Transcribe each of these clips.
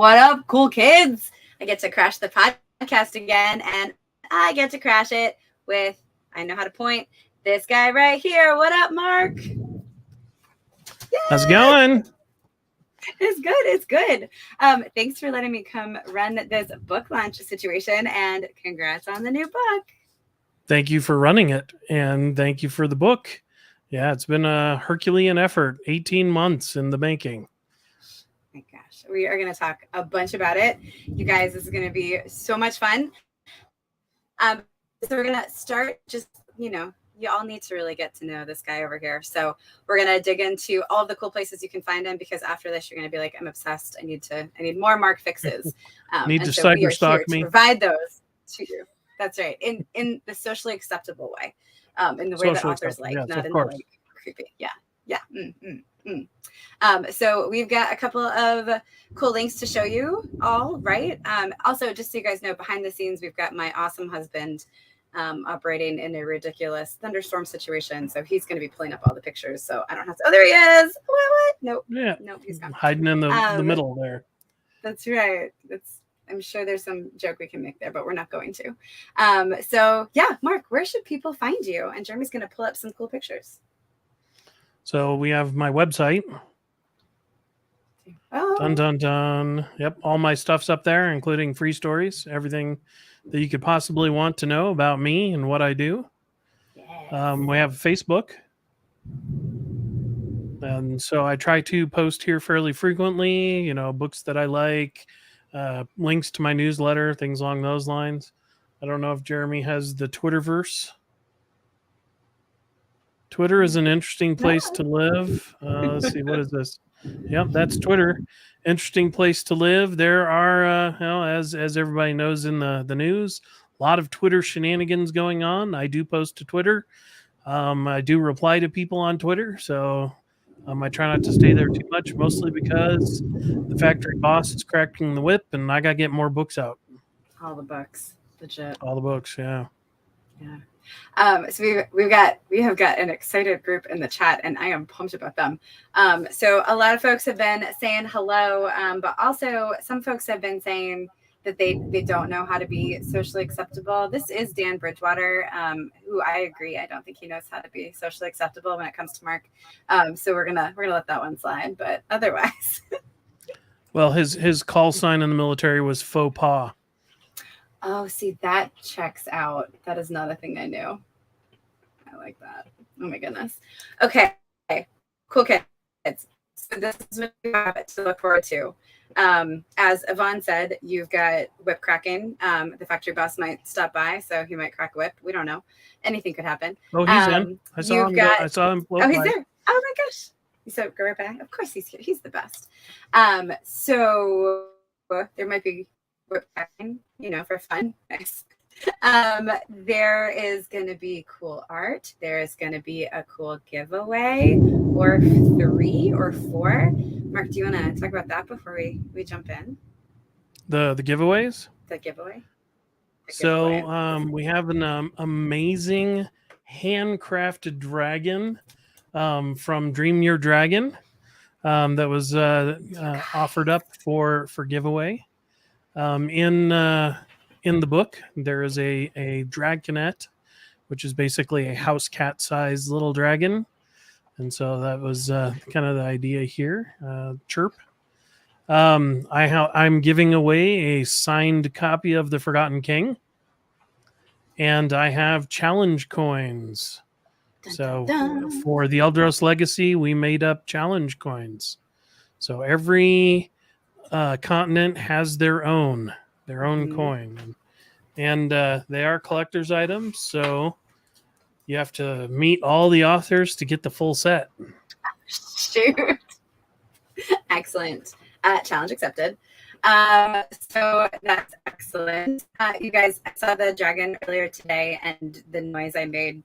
What up, cool kids? I get to crash the podcast again, and I get to crash it with, I know how to point, this guy right here. What up, Mark? Yay! How's it going? It's good. It's good. Thanks for letting me come run this book launch situation, and congrats on the new book. Thank you for running it, and thank you for the book. Yeah, it's been a Herculean effort, 18 months in the making. My gosh, we are going to talk a bunch about it. You guys, this is going to be so much fun. So we're going to start just, you all need to really get to know this guy over here. So we're going to dig into all of the cool places you can find him, because after this, you're going to be like, I'm obsessed. I need more Mark fixes. Need to cyber stalk me. Provide those to you. That's right. In the socially acceptable way. In the way that authors like, yes, not in the like creepy. Yeah. So we've got a couple of cool links to show you all, right? Also, just so you guys know, behind the scenes, we've got my awesome husband operating in a ridiculous thunderstorm situation. So he's going to be pulling up all the pictures. So I don't have to. Oh, there he is. What? Nope. Yeah. Nope. He's gone. Hiding in the middle there. That's right. I'm sure there's some joke we can make there, but we're not going to. So yeah, Mark, where should people find you? And Jeremy's going to pull up some cool pictures. So we have my website. Oh. Dun, dun, dun. Yep. All my stuff's up there, including free stories, everything that you could possibly want to know about me and what I do. Yes. We have Facebook. And so I try to post here fairly frequently, books that I like, links to my newsletter, things along those lines. I don't know if Jeremy has the Twitterverse. Twitter is an interesting place to live. Let's see, what is this? Yep, that's Twitter. Interesting place to live. There are, as everybody knows in the news, a lot of Twitter shenanigans going on. I do post to Twitter. I do reply to people on Twitter, so I try not to stay there too much, mostly because the factory boss is cracking the whip, and I got to get more books out. All the books, legit. All the books, yeah. Yeah. So we have got an excited group in the chat, and I am pumped about them. So a lot of folks have been saying hello, but also some folks have been saying that they don't know how to be socially acceptable. This is Dan Bridgewater, who I agree. I don't think he knows how to be socially acceptable when it comes to Mark. So we're gonna let that one slide. But otherwise, well, his call sign in the military was faux pas. Oh, see, that checks out. That is not a thing I knew. I like that. Oh my goodness. Okay. Cool kids. So this is what we have to look forward to. As Yvonne said, you've got whip cracking. The factory boss might stop by, so he might crack a whip. We don't know. Anything could happen. Oh, he's in. I saw him. Oh, he's there. Oh my gosh. So go right back. Of course he's here. He's the best. So there might be whip cracking, for fun. Nice. There is going to be cool art. There is going to be a cool giveaway, or 3 or 4. Mark, do you want to talk about that before we jump in? The giveaways? The giveaway. We have an amazing handcrafted dragon from Dream Your Dragon that was offered up for giveaway. In the book, there is a dragonette, which is basically a house cat sized little dragon. And so that was kind of the idea here. Chirp. I'm giving away a signed copy of The Forgotten King. And I have challenge coins. So for the Eldros Legacy, we made up challenge coins. So every continent has their own coin, and they are collector's items, so you have to meet all the authors to get the full set. Shoot. Excellent. Challenge accepted. So that's excellent. You guys, I saw the dragon earlier today, and the noise I made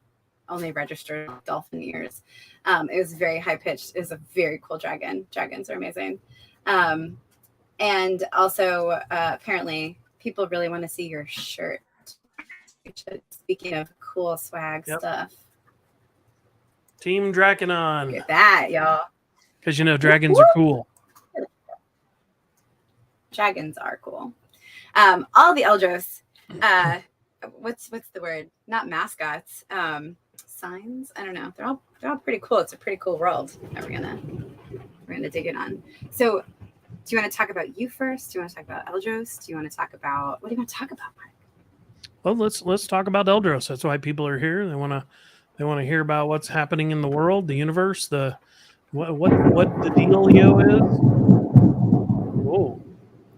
only registered dolphin ears. It was very high pitched. It was a very cool dragon. Dragons are amazing. And also, apparently, people really want to see your shirt. Speaking of cool swag stuff. Team Draconon. Look at that, y'all. Because, dragons are cool. Dragons are cool. All the Eldros, what's the word? Not mascots. Signs. I don't know. They're all pretty cool. It's a pretty cool world that we're gonna dig in on. So, do you want to talk about you first? Do you want to talk about Eldros? Do you want to talk about what do you want to talk about, Mark? Well, let's talk about Eldros. That's why people are here. They want to hear about what's happening in the world, the universe, the what the dealio is. Whoa.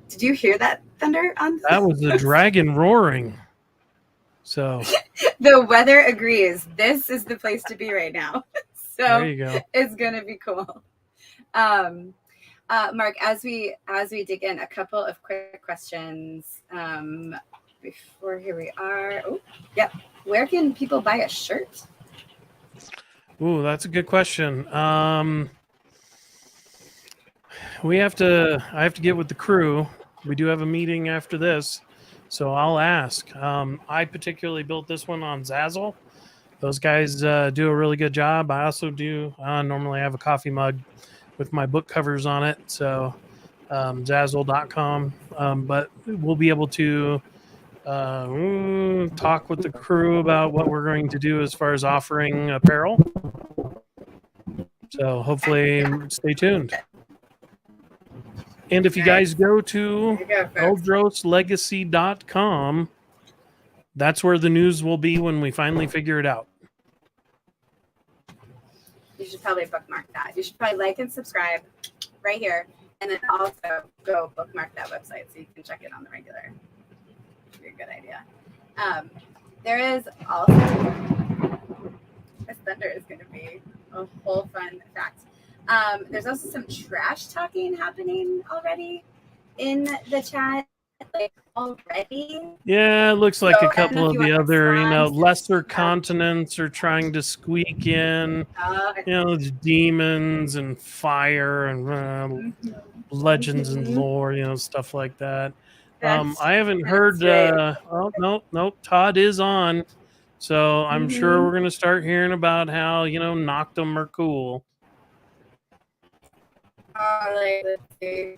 Did you hear that thunder on That was the dragon roaring. So the weather agrees. This is the place to be right now. So there you go. It's gonna be cool. Mark, as we dig in, a couple of quick questions before here we are. Oh, yep. Where can people buy a shirt? Ooh, that's a good question. I have to get with the crew. We do have a meeting after this, so I'll ask. I particularly built this one on Zazzle. Those guys do a really good job. I also do normally have a coffee mug with my book covers on it, so Zazzle.com. But we'll be able to talk with the crew about what we're going to do as far as offering apparel. So hopefully stay tuned. And if you guys go to eldroslegacy.com, that's where the news will be when we finally figure it out. You should probably bookmark that. You should probably like and subscribe right here, and then also go bookmark that website so you can check it on the regular. Should be a good idea. There is also this thunder is going to be a whole fun fact. There's also some trash talking happening already in the chat. Like already. Yeah, it looks like a couple of the other, lesser Yeah. continents are trying to squeak in. It's demons and fire and legends and lore, stuff like that. I haven't heard. Right. No, Todd is on, so I'm sure we're gonna start hearing about how Noctum are cool. Let's see.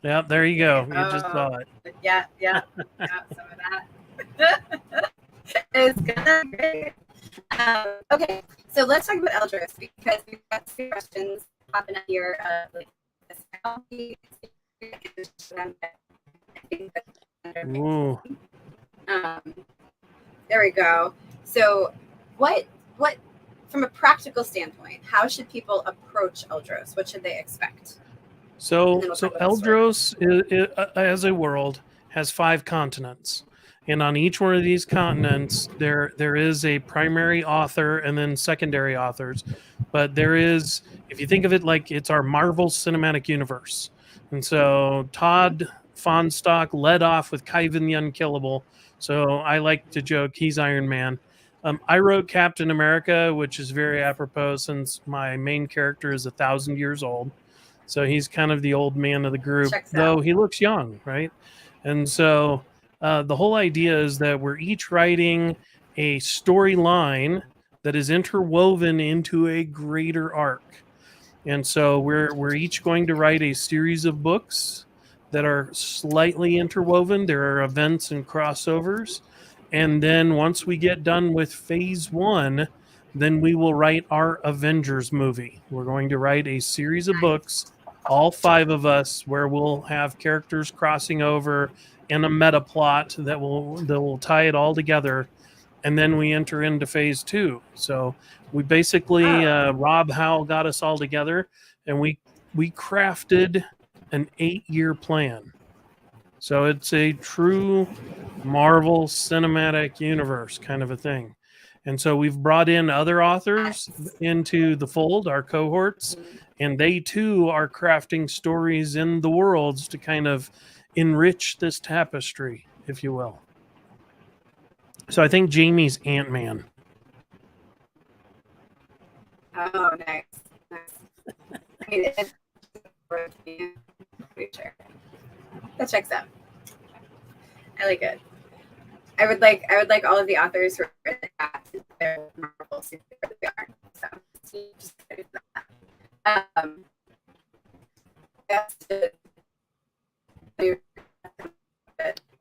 Yeah, there you go. You just saw it. Yeah, some of that. It's gonna be great. Okay, so let's talk about Eldros because we've got two questions popping up here. Ooh. There we go. So, what from a practical standpoint, how should people approach Eldros? What should they expect? So Eldros as a world has 5 continents, and on each one of these continents, there is a primary author and then secondary authors. But there is, if you think of it like it's our Marvel Cinematic Universe, and so Todd Fonstock led off with Kaiven the Unkillable. So I like to joke he's Iron Man. I wrote Captain America, which is very apropos since my main character is 1,000 years old. So he's kind of the old man of the group, though he looks young, right? And so the whole idea is that we're each writing a storyline that is interwoven into a greater arc. And so we're each going to write a series of books that are slightly interwoven. There are events and crossovers. And then once we get done with phase 1, then we will write our Avengers movie. We're going to write a series of books, all 5 of us, where we'll have characters crossing over and a meta plot that will tie it all together. And then we enter into phase 2. So we basically, Rob Howell got us all together, and we crafted an 8-year plan. So it's a true Marvel Cinematic Universe kind of a thing. And so we've brought in other authors into the fold, our cohorts, and they too are crafting stories in the worlds to kind of enrich this tapestry, if you will. So I think Jamie's Ant-Man. Oh, nice. I mean, it's pretty sure. That checks out. I like it. I would like all of the authors who are in the chat to their Marvel super they are. So just that's it.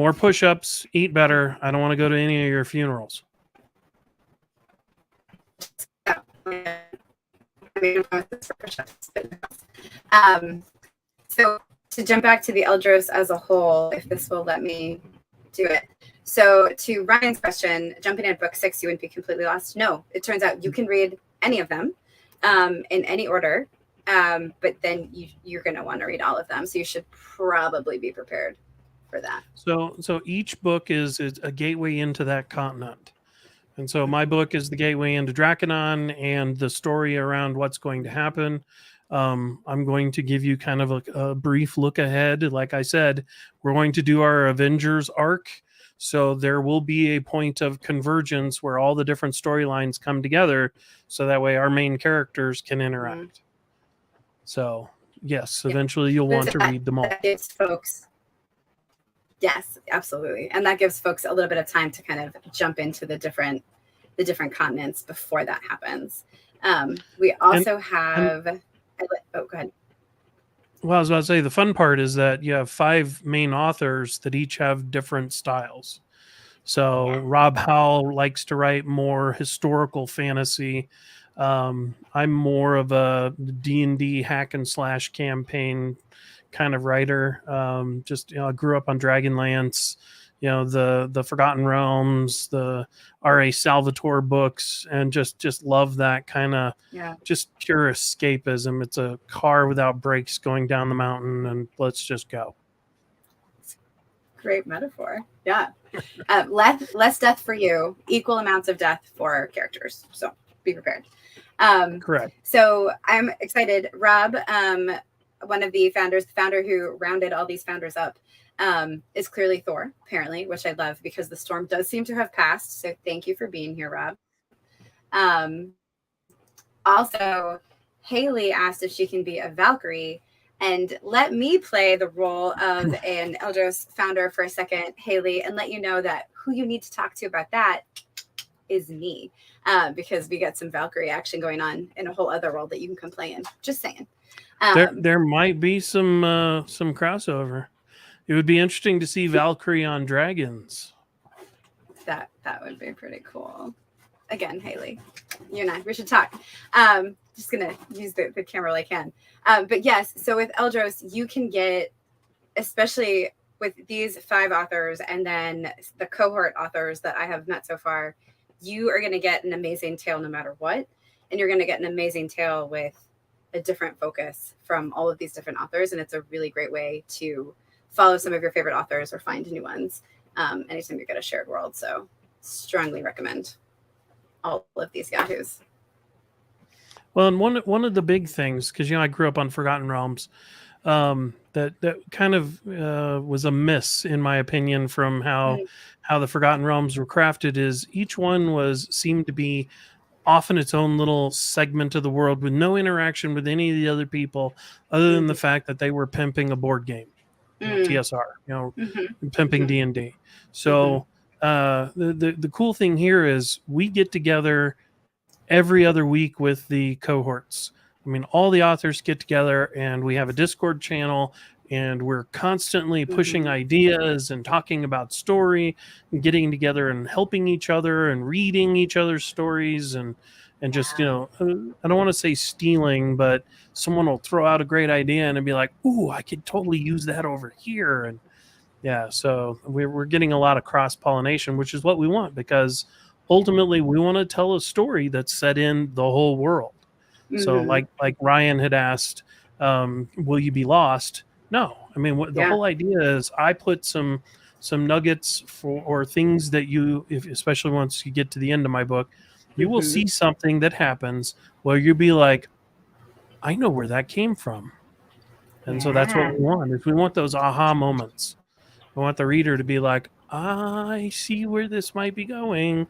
more push-ups, eat better. I don't want to go to any of your funerals. So to jump back to the Eldros as a whole, if this will let me do it. So to Ryan's question, jumping in book 6, you wouldn't be completely lost. No, it turns out you can read any of them in any order, but then you're going to want to read all of them. So you should probably be prepared for that. So each book is a gateway into that continent. And so my book is the gateway into Draconon and the story around what's going to happen. I'm going to give you kind of a brief look ahead. Like I said, we're going to do our Avengers arc. So there will be a point of convergence where all the different storylines come together. So that way our main characters can interact. Mm-hmm. So yes, eventually you'll want to read them all. That gives folks, yes, absolutely. And that gives folks a little bit of time to kind of jump into the different continents before that happens. We also have... go ahead. Well, I was about to say, the fun part is that you have 5 main authors that each have different styles. So Rob Howell likes to write more historical fantasy. I'm more of a D&D hack and slash campaign kind of writer. I grew up on Dragonlance, the Forgotten Realms, the R.A. Salvatore books, and just love that kind of just pure escapism. It's a car without brakes going down the mountain, and let's just go. Great metaphor. Yeah. Less death for you, equal amounts of death for characters. So be prepared. Correct. So I'm excited. Rob, one of the founders, the founder who rounded all these founders up, is clearly Thor, apparently, which I love because the storm does seem to have passed. So thank you for being here, Rob. Also, Haley asked if she can be a Valkyrie, and let me play the role of an Eldros founder for a second, Haley, and let you know that who you need to talk to about that is me, because we got some Valkyrie action going on in a whole other world that you can come play in. Just saying. There might be some crossover. It would be interesting to see Valkyrie on dragons. That would be pretty cool. Again, Haley, you and I, we should talk. Just gonna use the camera like I can. But yes, so with Eldros, you can get, especially with these 5 authors and then the cohort authors that I have met so far, you are going to get an amazing tale no matter what. And you're going to get an amazing tale with a different focus from all of these different authors. And it's a really great way to follow some of your favorite authors or find new ones anytime you get a shared world. So strongly recommend all of these yahoos. Well, and one of the big things, because I grew up on Forgotten Realms, that kind of was a miss, in my opinion, from how the Forgotten Realms were crafted, is each one seemed to be off in its own little segment of the world with no interaction with any of the other people, other than the fact that they were pimping a board game, TSR, pimping D&D. So the cool thing here is we get together every other week with the cohorts. I mean, all the authors get together and we have a Discord channel, and we're constantly pushing ideas and talking about story and getting together and helping each other and reading each other's stories and just, I don't want to say stealing, but someone will throw out a great idea and be like, ooh, I could totally use that over here. And so we're getting a lot of cross-pollination, which is what we want, because ultimately we want to tell a story that's set in the whole world. So like Ryan had asked, will you be lost? No. I mean, the whole idea is I put some nuggets or things that especially once you get to the end of my book, you will see something that happens where you'll be like, I know where that came from. And so that's what we want, is we want those aha moments. We want the reader to be like, I see where this might be going.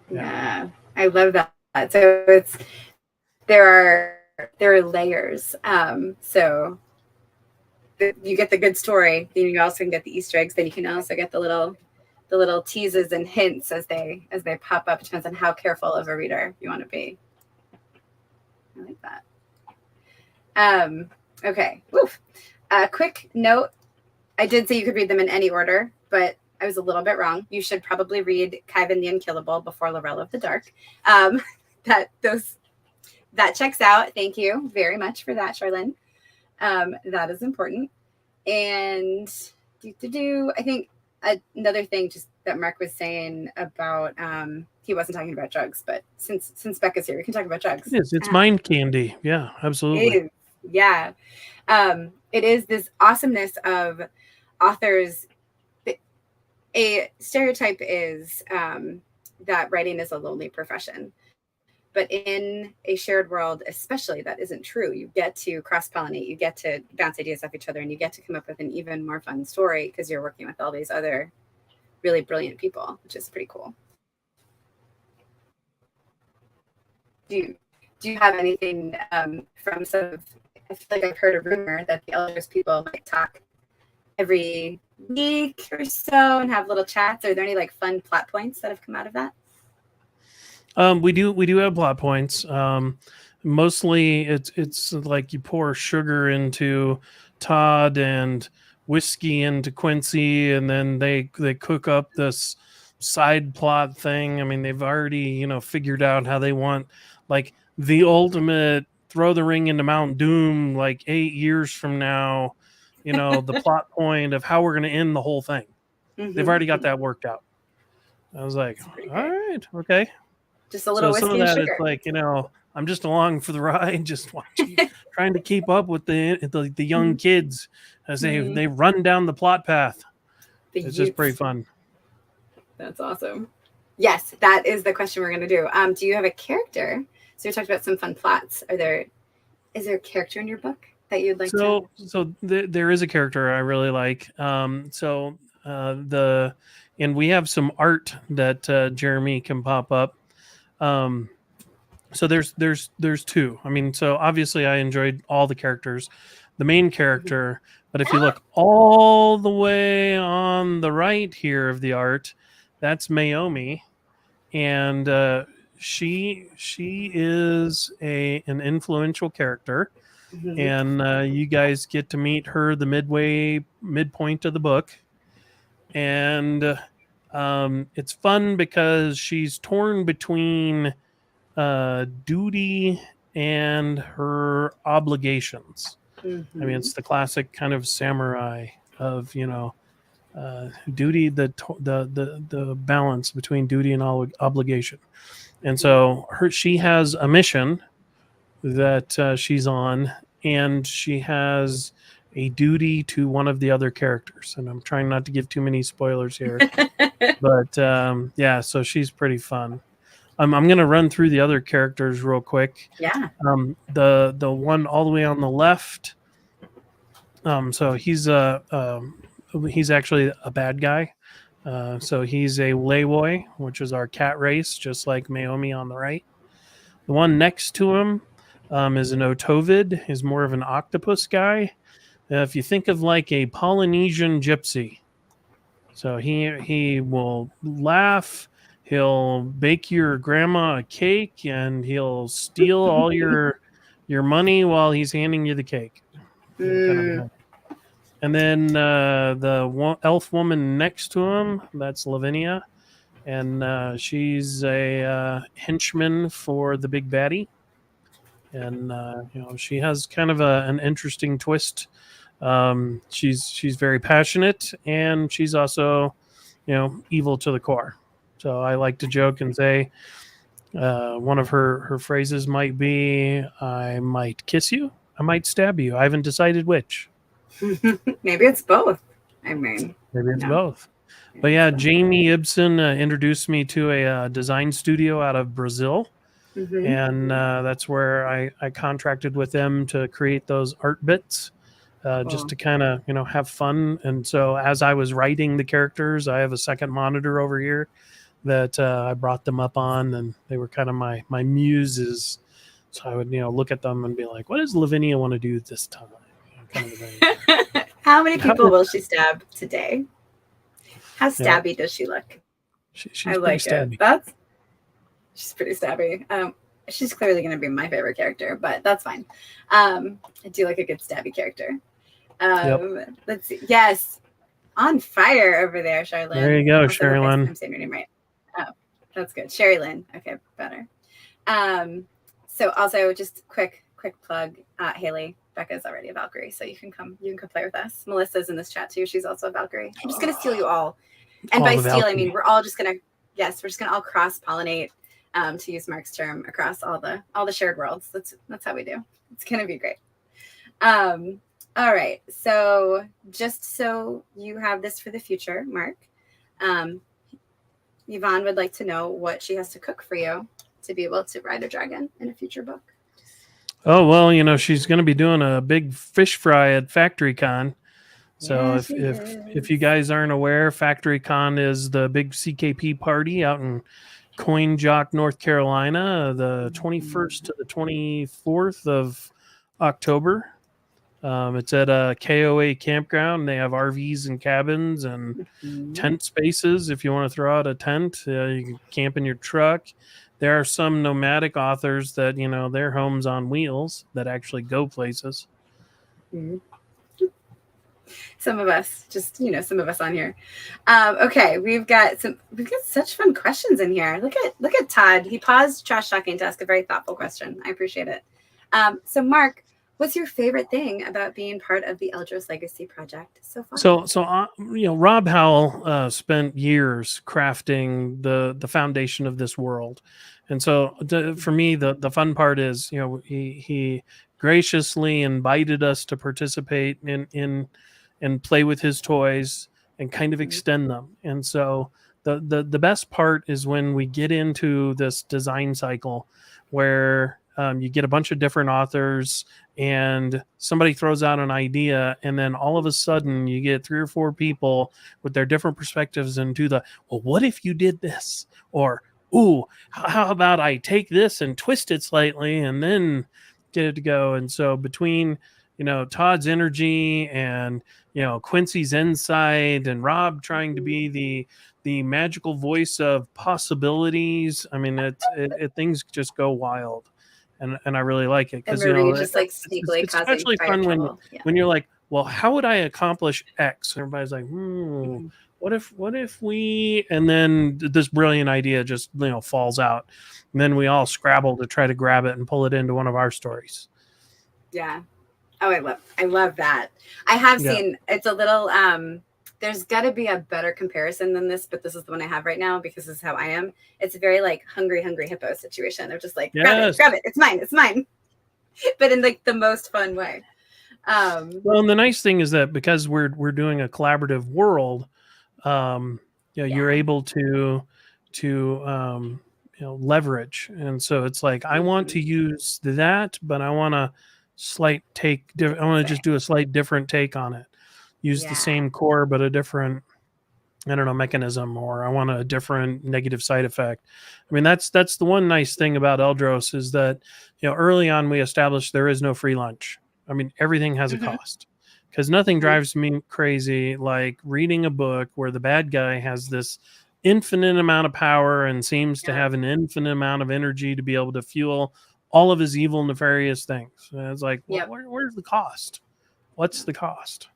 Yeah, I love that. So there are layers. So you get the good story, then you also can get the Easter eggs, then you can also get the little teases and hints as they pop up. It depends on how careful of a reader you want to be. I like that. Okay. Woof. Quick note. I did say you could read them in any order, but I was a little bit wrong. You should probably read Khyven the Unkillable before Laurel of the Dark. That checks out. Thank you very much for that, Charlene. That is important. And I think another thing just that Mark was saying about he wasn't talking about drugs, but since Becca's here, we can talk about drugs. It's mind candy. Yeah, absolutely. It is. Yeah. It is this awesomeness of authors. A stereotype is that writing is a lonely profession. But in a shared world, especially, that isn't true. You get to cross-pollinate, you get to bounce ideas off each other, and you get to come up with an even more fun story because you're working with all these other really brilliant people, which is pretty cool. Do you have anything from some of, I feel like I've heard a rumor that the Eldros people might talk every week or so and have little chats. Are there any like fun plot points that have come out of that? We do have plot points. Mostly it's like you pour sugar into Todd and whiskey into Quincy, and then they cook up this side plot thing. I mean, they've already, figured out how they want like the ultimate throw the ring into Mount Doom like 8 years from now, the plot point of how we're going to end the whole thing. Mm-hmm. They've already got that worked out. I was like, all right, okay. Just a little whiskey some of that and sugar. It's like, I'm just along for the ride, just watching, trying to keep up with the young kids as they run down the plot path. It's just pretty fun. That's awesome. Yes, that is the question we're going to do. Do you have a character? So you talked about some fun plots. Is there a character in your book that you'd like to? So there is a character I really like. And we have some art that Jeremy can pop up. So there's two. I mean, so obviously I enjoyed all the characters, the main character, but if you look all the way on the right here of the art, that's Naomi, and she is an influential character, and you guys get to meet her the midpoint of the book, and it's fun because she's torn between duty and her obligations. I mean, it's the classic kind of samurai of duty, the balance between duty and obligation. And so she has a mission that she's on, and she has a duty to one of the other characters. And I'm trying not to give too many spoilers here, but yeah, so she's pretty fun. I'm going to run through the other characters real quick. Yeah. The one all the way on the left. So he's actually a bad guy. So he's a Lewoy, which is our cat race, just like Naomi on the right. The one next to him is an Otovid. He's more of an octopus guy. If you think of like a Polynesian gypsy, so he will laugh. He'll bake your grandma a cake, and he'll steal all your money while he's handing you the cake. And then the elf woman next to him, that's Lavinia, and she's a henchman for the big baddie. And she has kind of an interesting twist. She's very passionate, and she's also evil to the core. So I like to joke and say one of her phrases might be, I might kiss you, I might stab you. I haven't decided which. Maybe it's both. Maybe it's both. But yeah, Jamie Ibsen introduced me to a design studio out of Brazil. And that's where I contracted with them to create those art bits. Just to kind of, have fun. And so as I was writing the characters, I have a second monitor over here that I brought them up on, and they were kind of my muses. So I would, look at them and be like, what does Lavinia want to do this time? Kind of thing. How many people will she stab today? How stabby does she look? She's I like stabby. It. She's pretty stabby. She's clearly going to be my favorite character, but that's fine. I do like a good stabby character. Let's see. Yes. on fire over there, Sherilyn. There you go, Also, Sherilyn. I'm saying your name right. Oh, that's good. Sherilyn. Okay, better. So also just quick plug, Haley. Becca's already a Valkyrie, so you can come play with us. Melissa's in this chat too. She's also a Valkyrie. I'm just gonna steal you all. And by steal, I mean we're just gonna all cross-pollinate, to use Mark's term, across all the shared worlds. That's how we do. It's gonna be great. All right. So just so you have this for the future, Mark, Yvonne would like to know what she has to cook for you to be able to ride a dragon in a future book. Oh, well, she's going to be doing a big fish fry at FactoryCon. So if you guys aren't aware, FactoryCon is the big CKP party out in Coin Jock, North Carolina, the 21st to the 24th of October. It's at a KOA campground. They have RVs and cabins and tent spaces. If you want to throw out a tent, you can camp in your truck. There are some nomadic authors that, their homes on wheels that actually go places. Mm-hmm. Some of us, some of us on here. Okay, we've got such fun questions in here. Look at Todd. He paused trash talking to ask a very thoughtful question. I appreciate it. So Mark, what's your favorite thing about being part of the Eldros Legacy project so far? So Rob Howell spent years crafting the foundation of this world, and so for me, the fun part is, he graciously invited us to participate in and play with his toys and kind of extend them. And so the best part is when we get into this design cycle where you get a bunch of different authors and somebody throws out an idea, and then all of a sudden you get 3 or 4 people with their different perspectives and do well, what if you did this? Or, ooh, how about I take this and twist it slightly and then get it to go? And so between, Todd's energy and, Quincy's insight and Rob trying to be the magical voice of possibilities, I mean, things just go wild. And I really like it because just like sneakily it's especially fun when you're like, well, how would I accomplish X? And everybody's like, what if we? And then this brilliant idea just falls out, and then we all scrabble to try to grab it and pull it into one of our stories. Yeah. Oh, I love that. I have seen it's a little. There's got to be a better comparison than this, but this is the one I have right now because this is how I am. It's a very like hungry hippo situation. They're just like, grab it, it's mine, but in like the most fun way. Well, and the nice thing is that because we're doing a collaborative world, you're able to leverage, and so it's like I want to use that, but I want to just do a slight different take on it. Use the same core, but a different, mechanism, or I want a different negative side effect. I mean, that's the one nice thing about Eldros is that, early on we established there is no free lunch. I mean, everything has a cost, because nothing drives me crazy like reading a book where the bad guy has this infinite amount of power and seems to have an infinite amount of energy to be able to fuel all of his evil, nefarious things. And it's like, where's the cost? What's the cost?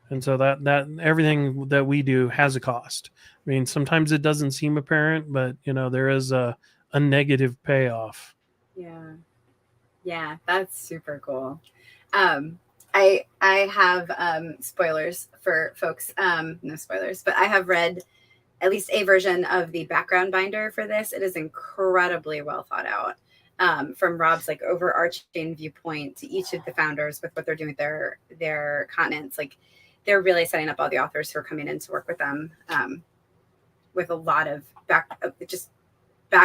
And so that everything that we do has a cost. I mean, sometimes it doesn't seem apparent, but there is a negative payoff. Yeah, that's super cool. I have spoilers for folks. No spoilers, but I have read at least a version of the background binder for this. It is incredibly well thought out. From Rob's like overarching viewpoint to each of the founders with what they're doing with their continents, like. They're really setting up all the authors who are coming in to work with them with a lot of back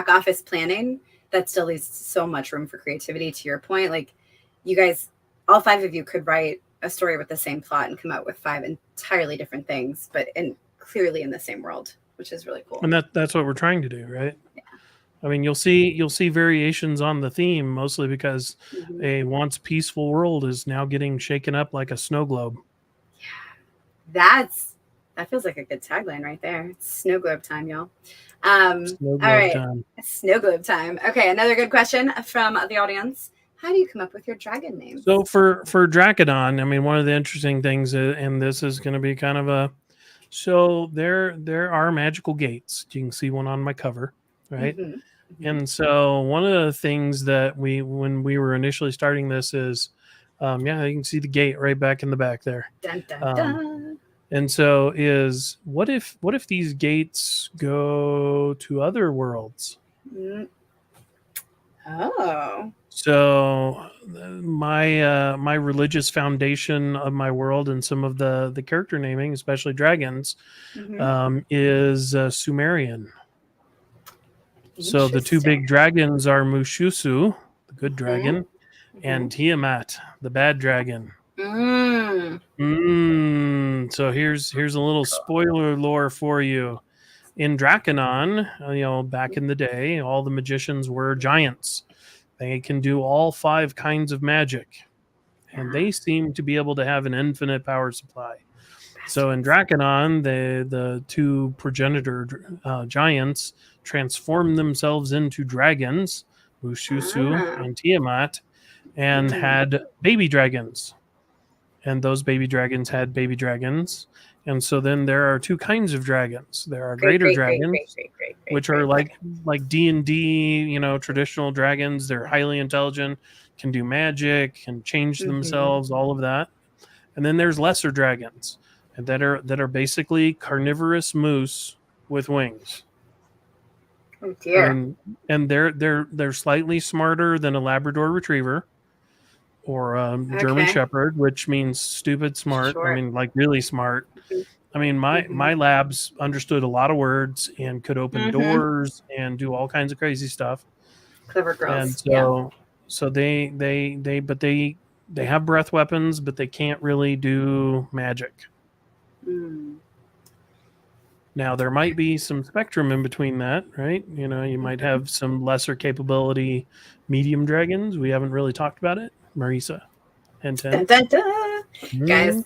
office planning that still leaves so much room for creativity. To your point, like you guys, all 5 of you could write a story with the same plot and come out with 5 entirely different things, but clearly in the same world, which is really cool. And that's what we're trying to do, right? Yeah. I mean, you'll see variations on the theme, mostly because a once peaceful world is now getting shaken up like a snow globe. That feels like a good tagline right there. It's snow globe time, y'all. All right. Snow globe time. Okay, another good question from the audience. How do you come up with your dragon names? So for Dracodon, I mean, one of the interesting things, and this is going to be kind of a, so there are magical gates. You can see one on my cover, right? Mm-hmm. Mm-hmm. And so one of the things that when we were initially starting this is, yeah, you can see the gate right back in the back there. Dun, dun, dun. And so is what if these gates go to other worlds? Mm. Oh. So my religious foundation of my world and some of the character naming, especially dragons, is Sumerian. So the two big dragons are Mushusu, the good dragon, and Tiamat, the bad dragon. So here's a little spoiler lore for you. In Draconon, back in the day, all the magicians were giants. They can do all 5 kinds of magic, and they seem to be able to have an infinite power supply. So in Draconon, the 2 progenitor giants transformed themselves into dragons, Mushusu and Tiamat, and had baby dragons. And those baby dragons had baby dragons. And so then there are 2 kinds of dragons. There are greater dragons, which are like D&D, traditional dragons. They're highly intelligent, can do magic, can change themselves, all of that. And then there's lesser dragons, and that are basically carnivorous moose with wings. Oh dear. And they're slightly smarter than a Labrador Retriever or German Shepherd, which means stupid smart. Sure. I mean, like really smart. I mean, my labs understood a lot of words and could open doors and do all kinds of crazy stuff. Clever girls. And so they have breath weapons, but they can't really do magic. Now there might be some spectrum in between that, right? You might have some lesser capability medium dragons. We haven't really talked about it. Marisa and 10. Dun, dun, dun. Guys,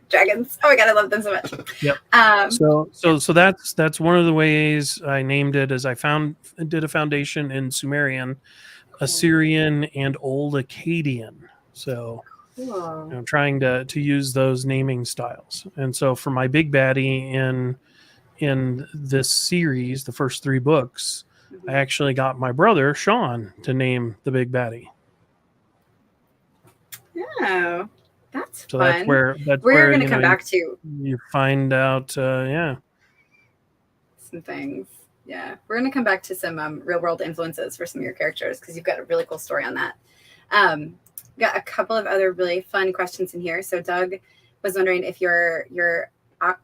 dragons. Oh my god, I love them so much. Yep. So that's one of the ways I named it, as I did a foundation in Sumerian, Assyrian, and Old Akkadian. So I'm trying to use those naming styles. And so for my big baddie in this series, the first 3 books, I actually got my brother Sean to name the big baddie. Oh, that's so fun. We're going to come back to. You find out, some things. Yeah, we're going to come back to some real world influences for some of your characters, because you've got a really cool story on that. Got a couple of other really fun questions in here. So Doug was wondering if you're not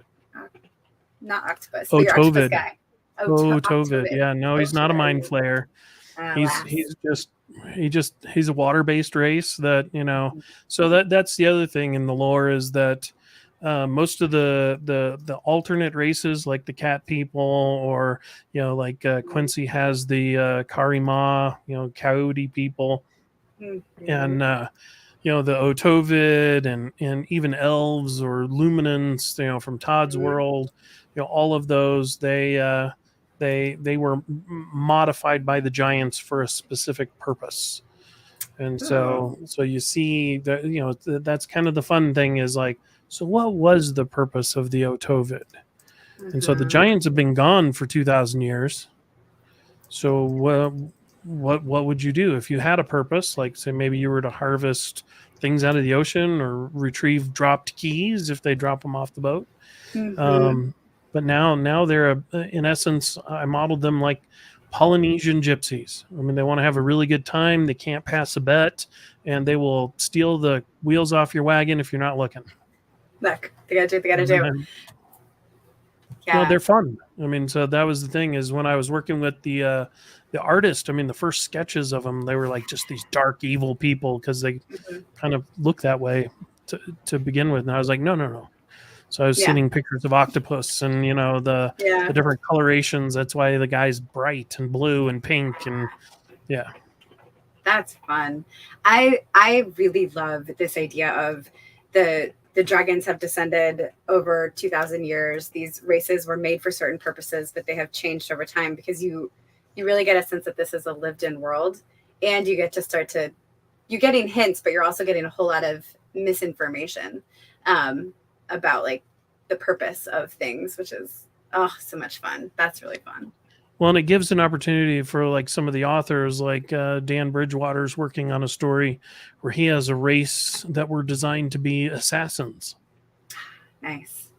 octopus, but you're octopus guy. Tovid. Yeah, no, he's not a mind flayer. He's a water-based race that, so that's the other thing in the lore, is that most of the alternate races, like the cat people, or like Quincy has the Karima, coyote people, and the Otovid and even elves or luminants, from Todd's world, all of those, they were modified by the giants for a specific purpose. And so you see that, that's kind of the fun thing, is like, so what was the purpose of the Otovid? And so the giants have been gone for 2,000 years. So what would you do if you had a purpose? Like, say maybe you were to harvest things out of the ocean, or retrieve dropped keys if they drop them off the boat. But now they're in essence, I modeled them like Polynesian gypsies. I mean, they want to have a really good time. They can't pass a bet, and they will steal the wheels off your wagon if you're not looking. Look, they gotta do. Yeah, they're fun. I mean, so that was the thing, is when I was working with the artist, I mean, the first sketches of them, they were like just these dark, evil people, because they kind of look that way to begin with. And I was like, no. So I was sending pictures of octopus and, the different colorations. That's why the guy's bright and blue and pink. And that's fun. I really love this idea of the dragons have descended over 2,000 years. These races were made for certain purposes, but they have changed over time, because you really get a sense that this is a lived in world, and you get to start to you're getting hints, but you're also getting a whole lot of misinformation about like the purpose of things, which is so much fun. That's really fun. Well, and it gives an opportunity for like some of the authors, like Dan Bridgewater's working on a story where he has a race that were designed to be assassins. Nice.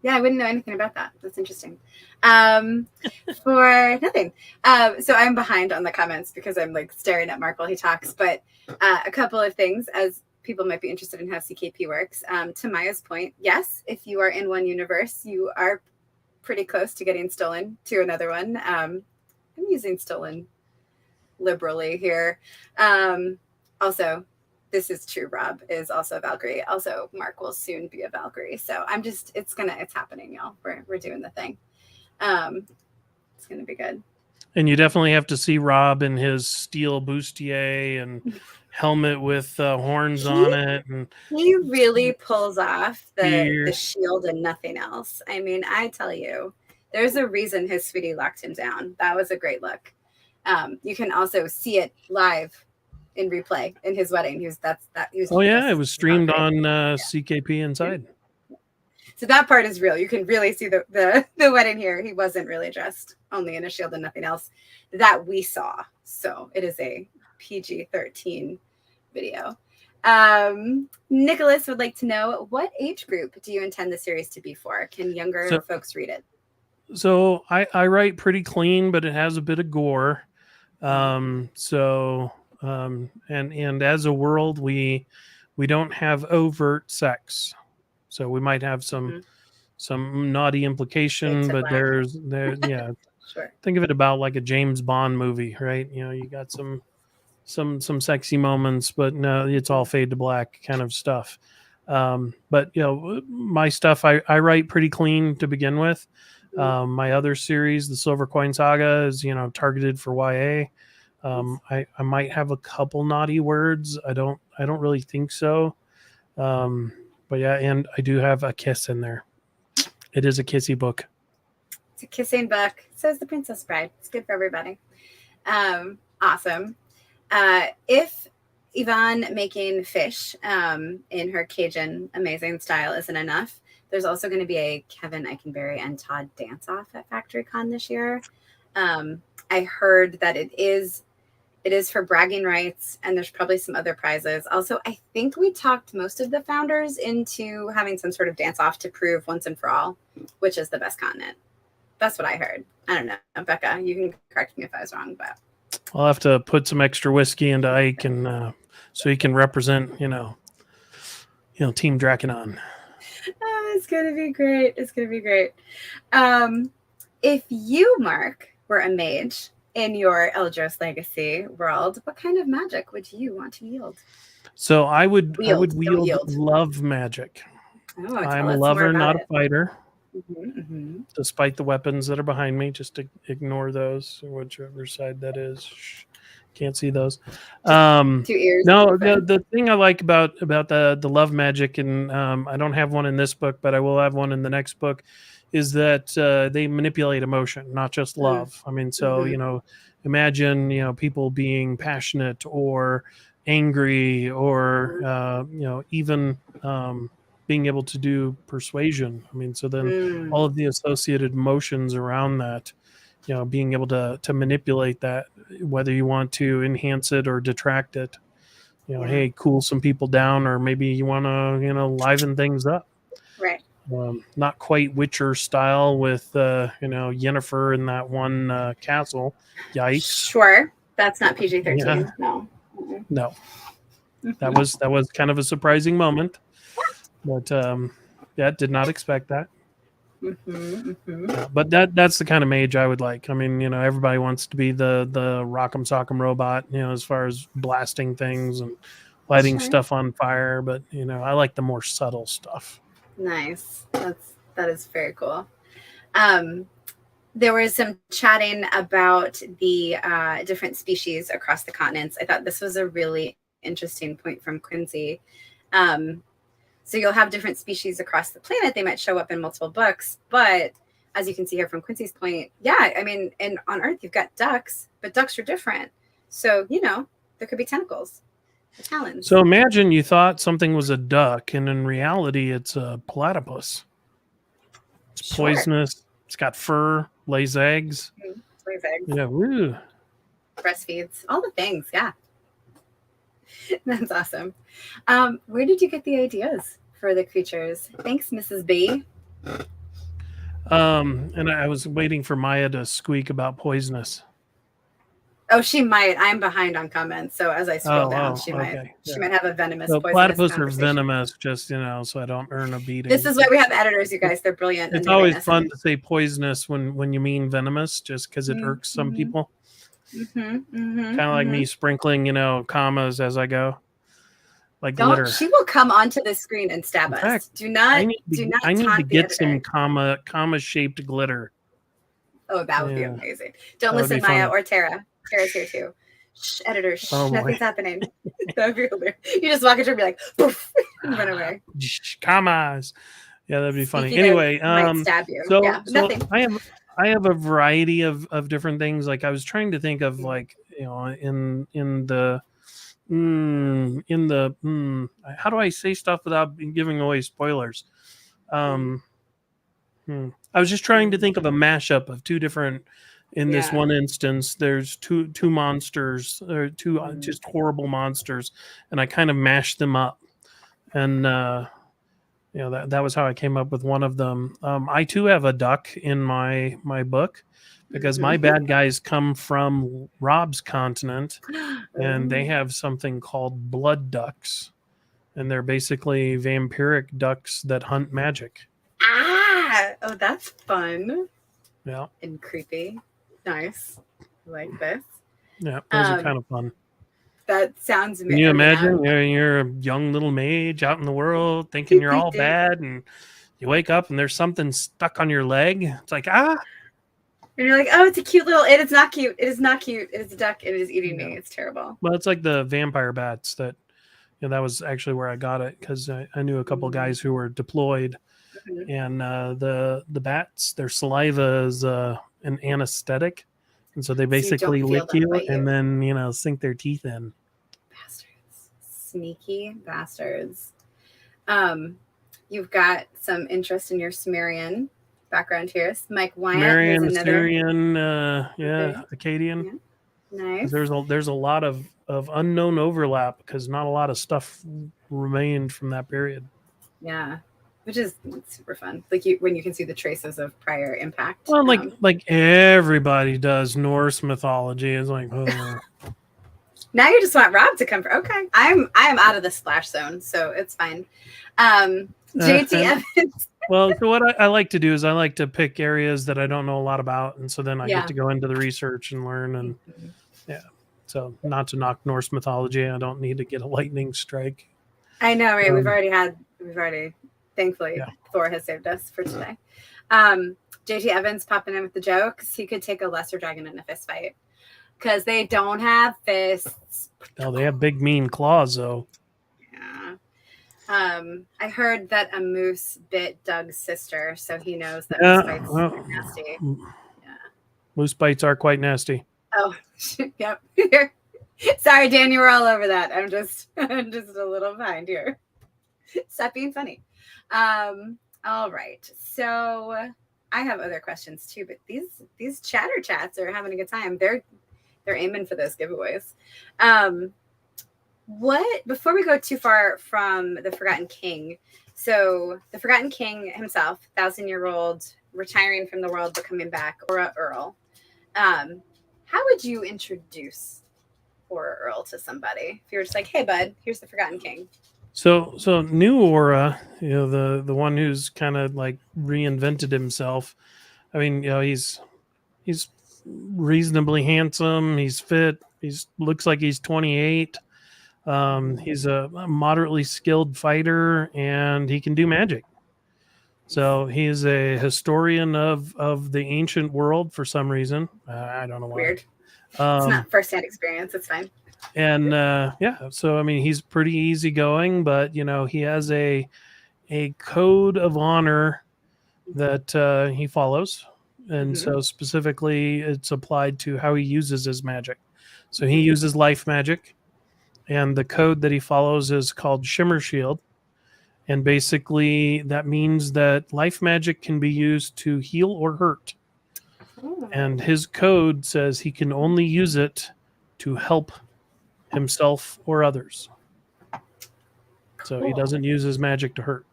Yeah, I wouldn't know anything about that. That's interesting. For nothing. So I'm behind on the comments because I'm like staring at Mark while he talks. But a couple of things, as people might be interested in how CKP works. To Maya's point, yes, if you are in one universe, you are pretty close to getting stolen to another one. I'm using stolen liberally here. Also, this is true. Rob is also a Valkyrie. Also, Mark will soon be a Valkyrie. So it's happening, y'all. We're doing the thing. It's gonna be good. And you definitely have to see Rob in his steel bustier and helmet with horns on it. And he really pulls off the shield and nothing else. I mean, I tell you, there's a reason his sweetie locked him down. That was a great look. You can also see it live in replay in his wedding. It was streamed on CKP Inside. So that part is real. You can really see the wedding here. He wasn't really dressed, only in a shield and nothing else that we saw. So it is a PG-13 video. Nicholas would like to know, what age group do you intend the series to be for? Can younger folks read it? So I write pretty clean, but it has a bit of gore. And as a world, we don't have overt sex. So we might have some naughty implication, but there's Sure. Think of it about like a James Bond movie, right? You know, you got some sexy moments, but no, it's all fade to black kind of stuff. But you know, my stuff I write pretty clean to begin with. My other series, the Silver Coin Saga, is targeted for YA. I might have a couple naughty words. I don't really think so. But yeah, and I do have a kiss in there. It is a kissy book. It's a kissing book. So is The Princess Bride. It's good for everybody. Awesome. If Yvonne making fish in her Cajun amazing style isn't enough, there's also going to be a Kevin Eikenberry and Todd dance-off at FactoryCon this year. I heard that it is for bragging rights, and there's probably some other prizes. Also, I think we talked most of the founders into having some sort of dance-off to prove once and for all which is the best continent. That's what I heard. I don't know. Becca, you can correct me if I was wrong, but I'll have to put some extra whiskey into Ike, and so he can represent, Team Draconon. It's gonna be great. It's gonna be great. If you, Mark, were a mage in your Eldros Legacy world, what kind of magic would you want to wield? So I would wield love magic. Oh, I'm a lover, not a fighter. Despite the weapons that are behind me, just to ignore those, whichever side that is. Shh, can't see those. 2 ears. No, the thing I like about the love magic, and I don't have one in this book, but I will have one in the next book, is that they manipulate emotion, not just love. I mean, so imagine people being passionate or angry, or even being able to do persuasion. I mean, so then all of the associated emotions around that, being able to manipulate that, whether you want to enhance it or detract it, hey, cool some people down, or maybe you want to, liven things up. Right. Not quite Witcher style with, Yennefer in that one castle. Yikes. Sure. That's not PG-13. Yeah. No. No. That was kind of a surprising moment. But did not expect that. Yeah, but that's the kind of mage I would like. I mean, everybody wants to be the rock'em sock'em robot, as far as blasting things and lighting stuff on fire. But I like the more subtle stuff. Nice. That is very cool. There was some chatting about the different species across the continents. I thought this was a really interesting point from Quincy. So you'll have different species across the planet. They might show up in multiple books, but as you can see here from Quincy's point, I mean, on Earth, you've got ducks, but ducks are different. So, there could be tentacles. the talons. So imagine you thought something was a duck, and in reality, it's a platypus. It's poisonous. It's got fur, lays eggs. Lays eggs. Yeah, woo. Breastfeeds, all the things. Yeah. That's awesome. Where did you get the ideas for the creatures? Thanks, Mrs. B. And I was waiting for Maya to squeak about poisonous. Oh, she might. I'm behind on comments, so as I scroll down, she might have a venomous. So poisonous platypus are venomous, just so I don't earn a beating. This is why we have editors, you guys. They're brilliant. It's always fun to say poisonous when you mean venomous, just because it irks some people. Kind of like me sprinkling, commas as I go, like glitter. She will come onto the screen and stab us. Fact, Do not. I need to get some comma shaped glitter. Oh, that would be amazing. Don't listen, Maya or Tara. Tara's here too. Shh, editor. Shh, nothing's happening. That would be hilarious. You just walk into her and be like, poof, and run away. Commas. Yeah, that'd be funny. Anyway, might stab you. So nothing. I have a variety of different things. Like I was trying to think of in the how do I say stuff without giving away spoilers? I was just trying to think of a mashup of two different. In this one instance, there's two monsters, or two just horrible monsters, and I kind of mashed them up, and that was how I came up with one of them. I too have a duck in my book, because my bad guys come from Rob's continent, and they have something called blood ducks, and they're basically vampiric ducks that hunt magic. Oh, that's fun. Yeah, and creepy. Nice. I like this. Yeah, those are kind of fun. That sounds amazing. Can you imagine you're a young little mage out in the world thinking you're all bad, and you wake up and there's something stuck on your leg? It's like, And you're like, oh, it's a cute little... It's not cute. It is not cute. It is a duck. It is eating me. It's terrible. Well, it's like the vampire bats that... that was actually where I got it, because I knew a couple guys who were deployed, and the bats, their saliva is... an anesthetic, and so they basically lick you and then sink their teeth in. Bastards. Sneaky bastards. You've got some interest in your Sumerian background here. Mike Wyatt, Sumerian, Assyrian, Akkadian. Nice. There's a lot of unknown overlap, because not a lot of stuff remained from that period. Yeah. Which is super fun. Like when you can see the traces of prior impact. Well, like everybody does Norse mythology. It's like, oh. Now you just want Rob to come for. Okay, I am out of the splash zone, so it's fine. JT Evans. Well, so what I like to do is I like to pick areas that I don't know a lot about, and so then I get to go into the research and learn. And so not to knock Norse mythology, I don't need to get a lightning strike. I know, right? We've already. Thankfully, Thor has saved us for today. JT Evans popping in with the jokes. He could take a lesser dragon in a fist fight, because they don't have fists. No, they have big mean claws, though. Yeah. I heard that a moose bit Doug's sister, so he knows that moose bites are nasty. Yeah. Moose bites are quite nasty. Oh, yep. Sorry, Dan, you were all over that. I'm just a little behind here. Stop being funny. All right. So I have other questions too, but these chatter chats are having a good time. They're aiming for those giveaways. Before we go too far from the Forgotten King, so the Forgotten King himself, 1,000-year-old, retiring from the world but coming back, Aura Earl. How would you introduce Aura Earl to somebody if you were just like, hey bud, here's the Forgotten King? So new Aura, the one who's kind of like reinvented himself. I mean, he's reasonably handsome. He's fit. Looks like he's 28. He's a moderately skilled fighter, and he can do magic. So he's a historian of the ancient world for some reason. I don't know why. Weird. It's not firsthand experience. It's fine. And so I mean, he's pretty easygoing, but he has a code of honor that he follows, and so specifically, it's applied to how he uses his magic. So he uses life magic, And the code that he follows is called Shimmer Shield. And basically, that means that life magic can be used to heal or hurt. And his code says he can only use it to help himself or others. So he doesn't use his magic to hurt.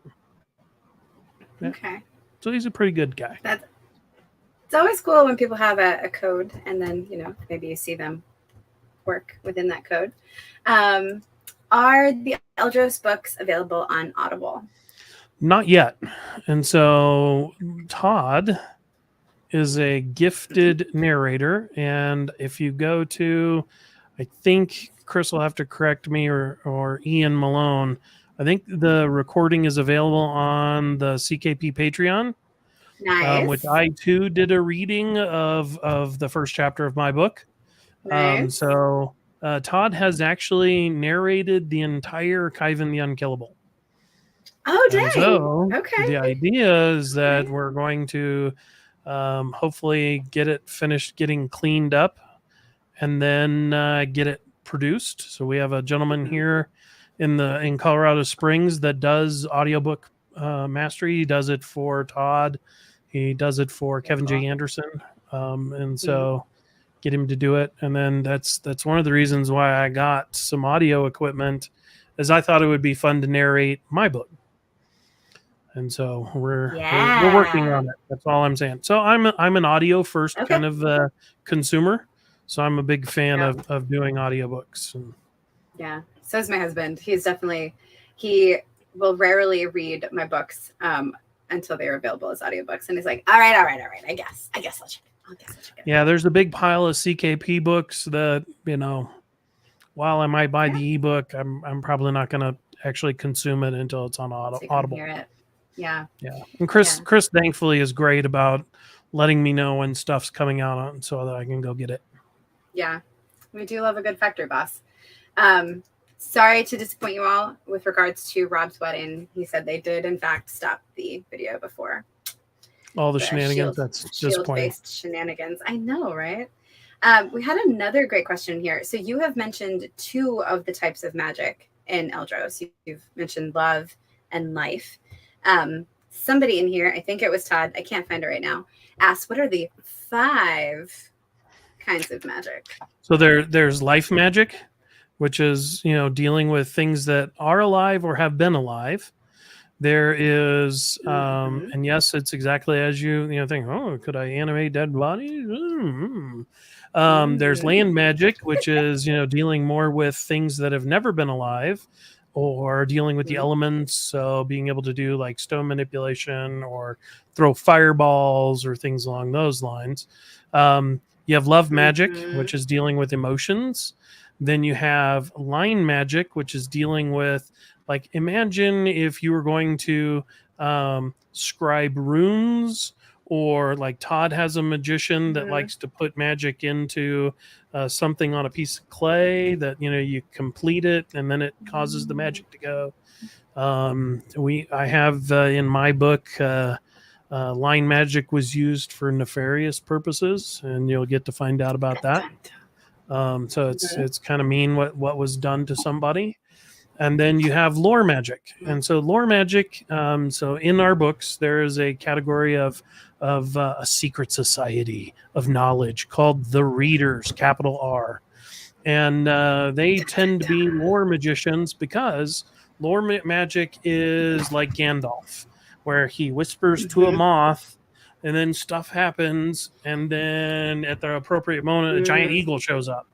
Yeah. Okay. So he's a pretty good guy. It's always cool when people have a code, and then maybe you see them work within that code. Are the Eldros books available on Audible? Not yet. And so Todd is a gifted narrator. And if you go to, I think Chris will have to correct me, or Ian Malone, I think the recording is available on the CKP Patreon. Nice. Which I too did a reading of the first chapter of my book. Nice. So Todd has actually narrated the entire Kaivan the Unkillable. Oh, dang. So okay. The idea is that we're going to hopefully get it finished, getting cleaned up, and then get it produced. So we have a gentleman here in Colorado Springs that does audiobook mastery. He does it for Todd. He does it for Kevin J. Anderson. And so get him to do it. And then that's one of the reasons why I got some audio equipment, is I thought it would be fun to narrate my book. And so we're working on it. That's all I'm saying. So I'm an audio first kind of consumer. So I'm a big fan of doing audiobooks. And yeah. So is my husband. He will rarely read my books until they are available as audiobooks. And he's like, all right. I guess I'll check it. Yeah, there's a big pile of CKP books that, while I might buy the ebook, I'm probably not going to actually consume it until it's on Audible. Hear it. Yeah. And Chris thankfully is great about letting me know when stuff's coming out on, so that I can go get it. Yeah. We do love a good factory boss. Sorry to disappoint you all with regards to Rob's wedding. He said they did, in fact, stop the video before. All the shenanigans. That's disappointing. Shield-based shenanigans. I know, right? We had another great question here. So you have mentioned two of the types of magic in Eldros. You've mentioned love and life. Somebody in here, I think it was Todd, I can't find it right now, asked, what are the 5 kinds of magic? So there's life magic, which is, dealing with things that are alive or have been alive. There is, and yes, it's exactly as you think, oh, could I animate dead bodies? There's land magic, which is, dealing more with things that have never been alive, or dealing with the elements. So being able to do like stone manipulation or throw fireballs or things along those lines. You have love magic, which is dealing with emotions. Then you have line magic, which is dealing with, like, imagine if you were going to scribe runes, or like Todd has a magician that likes to put magic into something on a piece of clay that, you complete it and then it causes the magic to go. I have in my book, line magic was used for nefarious purposes, and you'll get to find out about that. So it's kind of mean what was done to somebody. And then you have lore magic. And so lore magic, so in our books, there is a category of a secret society of knowledge called the Readers, capital R. And they tend to be lore magicians, because lore magic is like Gandalf, where he whispers to a moth, and then stuff happens, and then at the appropriate moment, a giant eagle shows up.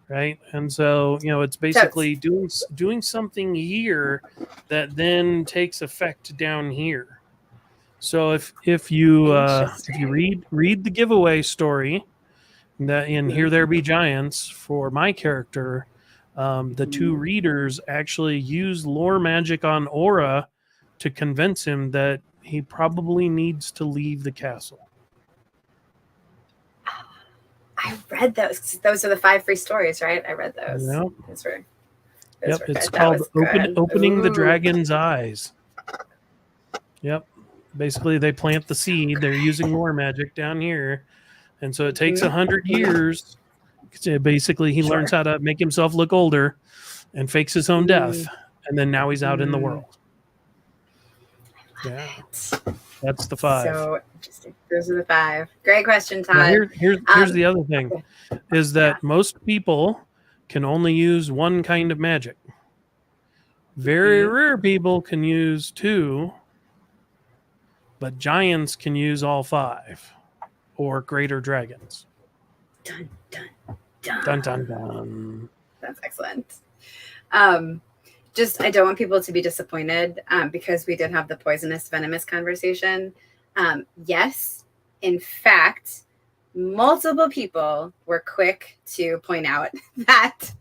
Right. And so, it's basically doing something here that then takes effect down here. So if you read the giveaway story that in Here There Be Giants, for my character, the 2 readers actually use lore magic on Aura to convince him that he probably needs to leave the castle. I read those. Those are the 5 free stories, right? I read those. Yep. Those were It's called Opening the Dragon's Eyes. Yep. Basically, they plant the seed. They're using lore magic down here. And so it takes 100 years. Basically, he learns how to make himself look older. and fakes his own death, and then now he's out in the world. Yeah, that's the 5. So interesting. Those are the 5. Great question, Todd. Now here's the other thing, is that most people can only use one kind of magic. Very rare people can use 2, but giants can use all 5, or greater dragons. Dun, dun, dun. Dun, dun, dun. That's excellent. Just, I don't want people to be disappointed because we did have the poisonous, venomous conversation. Yes, in fact, multiple people were quick to point out that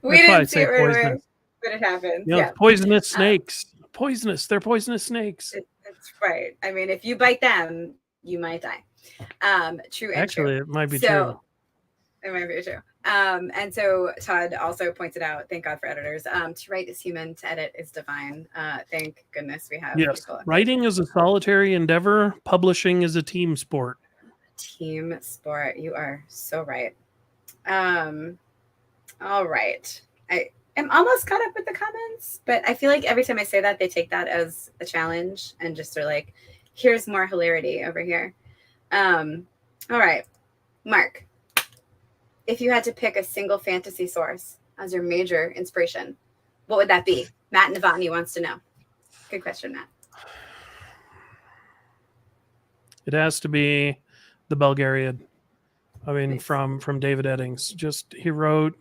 we didn't see it right away when it happened. You know, poisonous snakes. Poisonous. They're poisonous snakes. That's right. I mean, if you bite them, you might die. True. Actually, it might be true. It might be true. And so Todd also pointed out, thank God for editors, to write is human, to edit is divine. Thank goodness we have people. Writing is a solitary endeavor. Publishing is a team sport. Team sport. You are so right. All right. I am almost caught up with the comments, but I feel like every time I say that, they take that as a challenge and just are like, here's more hilarity over here. All right. Mark, if you had to pick a single fantasy source as your major inspiration, what would that be? Matt Novotny wants to know. Good question, Matt. It has to be the Belgariad. I mean, from David Eddings. Just, he wrote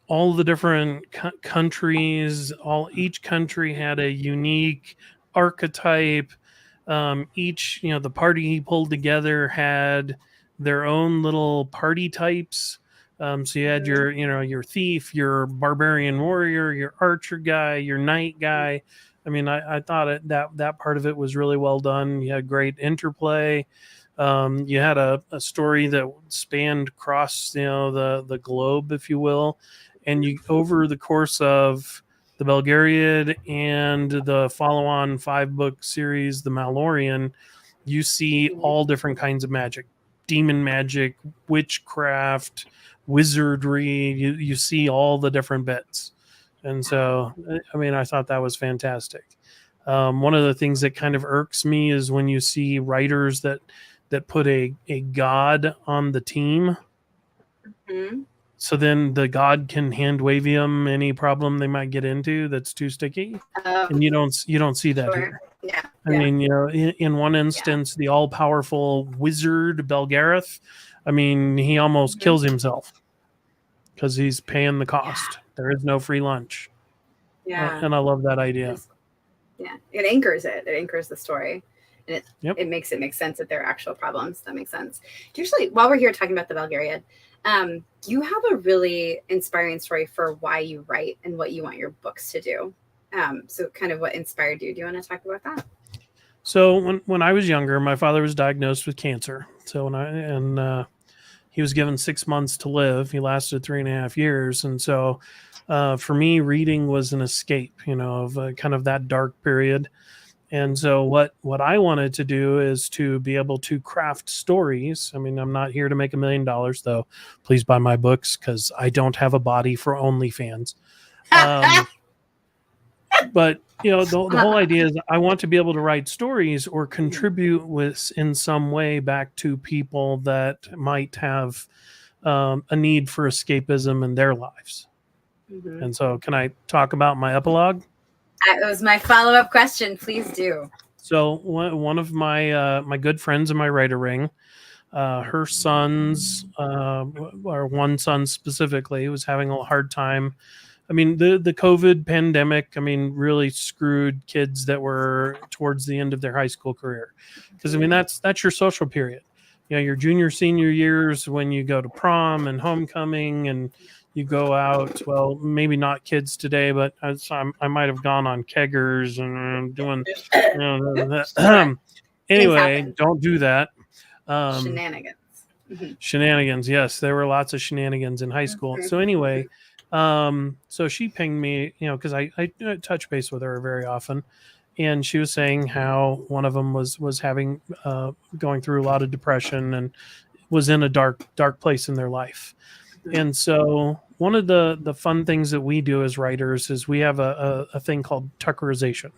all the different countries. Each country had a unique archetype. Each, the party he pulled together had their own little party types. So you had your thief, your barbarian warrior, your archer guy, your knight guy. I mean, I thought that part of it was really well done. You had great interplay. You had a story that spanned across, the globe, if you will. And you, over the course of the Belgariad and the follow-on 5-book series, The Malorian, you see all different kinds of magic. Demon magic, witchcraft, wizardry. You see all the different bits. And so, I mean, I thought that was fantastic. One of the things that kind of irks me is when you see writers that put a god on the team. Mm-hmm. So then the god can hand wave them any problem they might get into that's too sticky. And you don't see that here. Yeah. I mean, in one instance, the all-powerful wizard Belgareth, I mean, he almost kills himself because he's paying the cost. Yeah. There is no free lunch. Yeah. And I love that idea. Yeah. It anchors it. It anchors the story. And it makes it make sense that there are actual problems. That makes sense. Usually, while we're here talking about the Belgariad, you have a really inspiring story for why you write and what you want your books to do. So kind of what inspired you. Do you want to talk about that? So when I was younger, my father was diagnosed with cancer. So he was given 6 months to live. He lasted 3.5 years. And so for me, reading was an escape, of kind of that dark period. And so what I wanted to do is to be able to craft stories. I mean, I'm not here to make $1 million, though. Please buy my books because I don't have a body for OnlyFans. But, the whole idea is I want to be able to write stories or contribute in some way back to people that might have a need for escapism in their lives. Mm-hmm. And so can I talk about my epilogue? That was my follow-up question. Please do. So one of my good friends in my writer ring, her sons, or one son specifically, was having a hard time. I mean, the COVID pandemic, really screwed kids that were towards the end of their high school career. Because, that's your social period. Your junior, senior years when you go to prom and homecoming and you go out. Well, maybe not kids today, but I might have gone on keggers and doing, anyway, don't do that. Shenanigans. Mm-hmm. Shenanigans. Yes, there were lots of shenanigans in high school. Mm-hmm. So anyway, so she pinged me, because I touch base with her very often. And she was saying how one of them was having, going through a lot of depression and was in a dark place in their life. And so one of the fun things that we do as writers is we have a thing called Tuckerization,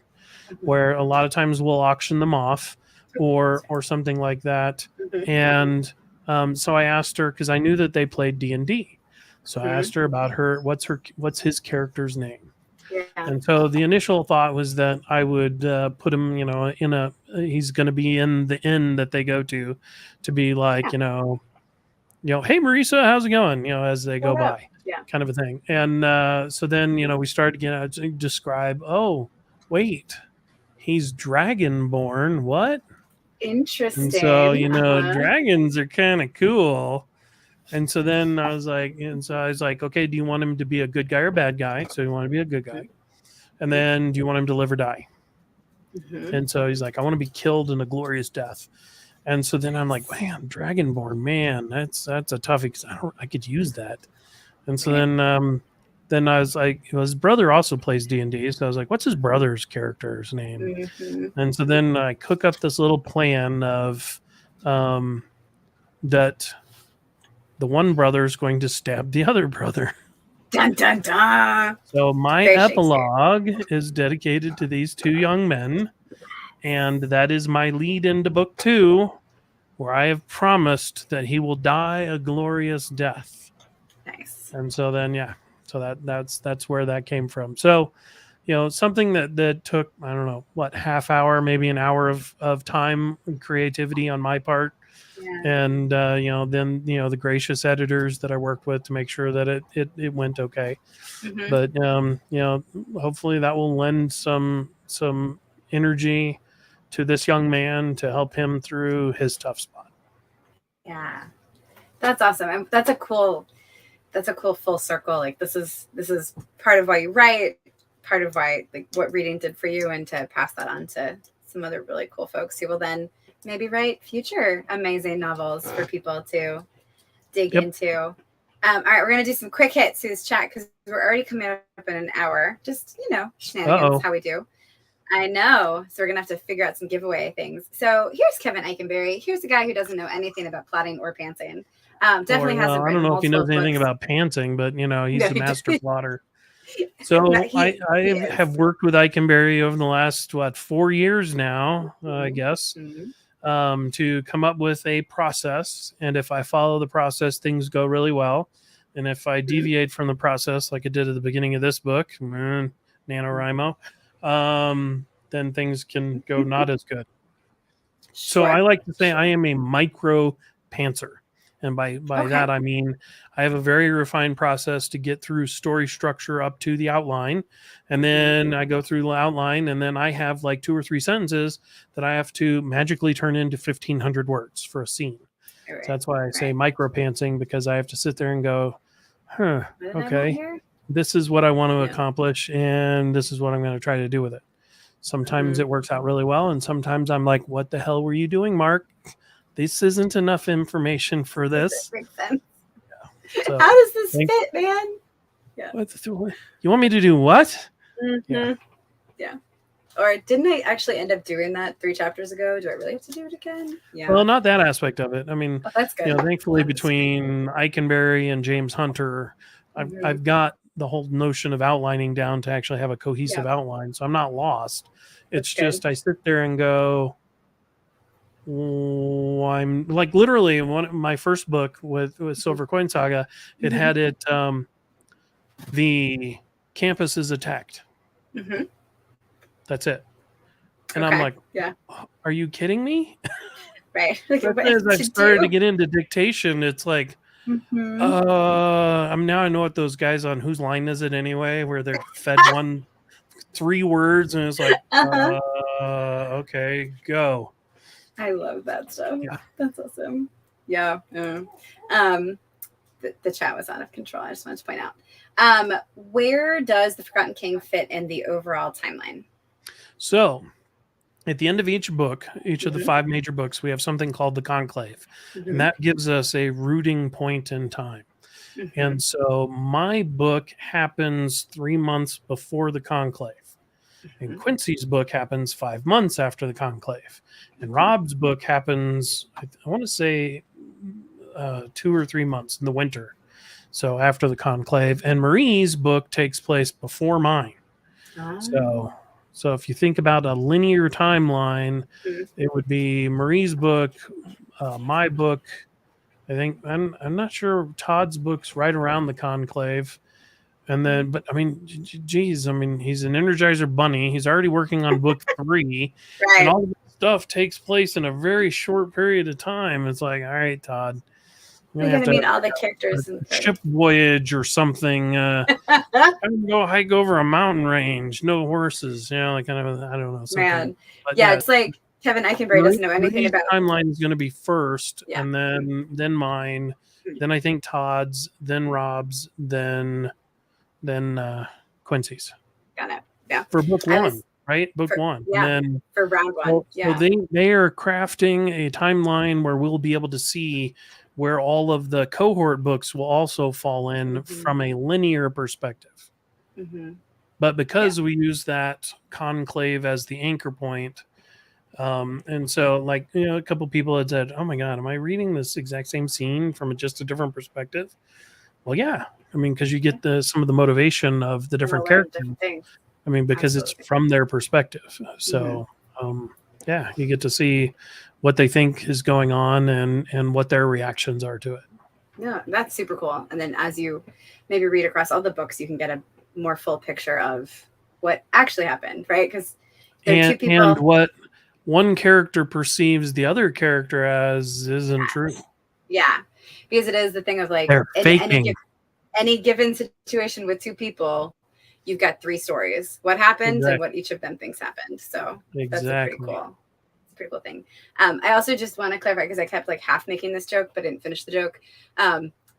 where a lot of times we'll auction them off or something like that. And so I asked her, because I knew that they played D&D. So I asked her about what's his character's name. Yeah. And so the initial thought was that I would put him, he's going to be in the inn that they go to be like, hey, Marisa, how's it going? As they go by, kind of a thing. And so then, we started to describe, oh, wait, he's dragonborn. What? Interesting. And so, dragons are kind of cool. And so then I was like, okay, do you want him to be a good guy or a bad guy? So you want to be a good guy. And then do you want him to live or die? And so he's like, I want to be killed in a glorious death. And so then I'm like, man, dragonborn, man, that's a toughie, because I could use that. And so then I was like, his brother also plays D&D. So I was like, what's his brother's character's name? And so then I cook up this little plan of that the one brother is going to stab the other brother. Dun, dun, dun. So my epilogue is dedicated to these two young men. And that is my lead into book 2, where I have promised that he will die a glorious death. Nice. And so then, so that's where that came from. So, something that took, I don't know, half hour, maybe an hour of time and creativity on my part. Yeah. And, then, the gracious editors that I worked with to make sure that it went okay. But, hopefully that will lend some energy to this young man to help him through his tough spot. Yeah, that's awesome. That's a cool full circle. Like this is part of why you write, part of why what reading did for you, and to pass that on to some other really cool folks who will then maybe write future amazing novels for people to dig into. All right, we're going to do some quick hits through this chat because we're already coming up in an hour. Just, shenanigans, how we do. I know. So we're going to have to figure out some giveaway things. So here's Kevin Eikenberry. Here's a guy who doesn't know anything about plotting or pantsing. Definitely hasn't written. I don't know if he knows anything about pantsing, but, he's a master plotter. So I have worked with Eikenberry over the last, 4 years now, I guess. To come up with a process. And if I follow the process, things go really well. And if I deviate from the process, like I did at the beginning of this book, NaNoWriMo, then things can go not as good. So I like to say I am a micro pantser. And by that, I mean, I have a very refined process to get through story structure up to the outline. And then I go through the outline, and then I have 2 or 3 sentences that I have to magically turn into 1,500 words for a scene. Right. So that's why I say micro pantsing, because I have to sit there and go, okay, this is what I want to accomplish, and this is what I'm going to try to do with it. Sometimes it works out really well, and sometimes I'm like, what the hell were you doing, Mark? This isn't enough information for this. That makes sense. Yeah. So, how does this fit, man? Yeah. You want me to do what? Yeah. Or didn't I actually end up doing that 3 chapters ago? Do I really have to do it again? Yeah. Well, not that aspect of it. I mean, that's good. Thankfully between Eikenberry and James Hunter, I've got the whole notion of outlining down to actually have a cohesive outline. So I'm not lost. It's just I sit there and go, I'm like literally my first book with Silver Coin Saga, it had it the campus is attacked. That's it. And I'm like, are you kidding me? Right. As I've started to get into dictation, it's like I know what those guys on Whose Line Is It Anyway, where they're fed 3 words and it's like okay, go. I love that stuff. Yeah. That's awesome. Yeah. The chat was out of control. I just wanted to point out. Where does The Forgotten King fit in the overall timeline? So, at the end of each book, each of the 5 major books, we have something called the Conclave. And that gives us a rooting point in time. And so my book happens 3 months before the Conclave. And Quincy's book happens 5 months after the Conclave. And Rob's book happens, I want to say, 2 or 3 months in the winter. So after the conclave, and Marie's book takes place before mine. So if you think about a linear timeline, it would be Marie's book, my book. I think I'm not sure Todd's book's right around the conclave. And then, but I mean, geez, I mean, he's an Energizer Bunny. He's already working on book 3, and all this stuff takes place in a very short period of time. It's like, all right, Todd, you're gonna meet all the characters in ship voyage or something. Go hike over a mountain range, no horses. Like kind of, I don't know. Man, yeah, it's like Kevin Eichenberry doesn't know anything about. Timeline is going to be first, and then mine, then I think Todd's, then Rob's, then Quincy's. Got it. Yeah. For book 1, right? Book 1. Yeah. And then for round 1. So they are crafting a timeline where we'll be able to see where all of the cohort books will also fall in from a linear perspective. But because we use that conclave as the anchor point, and so like, a couple people had said, oh my God, am I reading this exact same scene from just a different perspective? Well, yeah. I mean, because you get some of the motivation of the different characters. I mean, because it's from their perspective. So, you get to see what they think is going on and what their reactions are to it. Yeah, that's super cool. And then as you maybe read across all the books, you can get a more full picture of what actually happened, right? Because two people, and what one character perceives the other character as isn't true. Yeah, because it is the thing of like any given situation with 2 people, you've got 3 stories. What happened and what each of them thinks happened. So that's a pretty cool. Pretty cool thing. I also just want to clarify, because I kept like half making this joke but didn't finish the joke.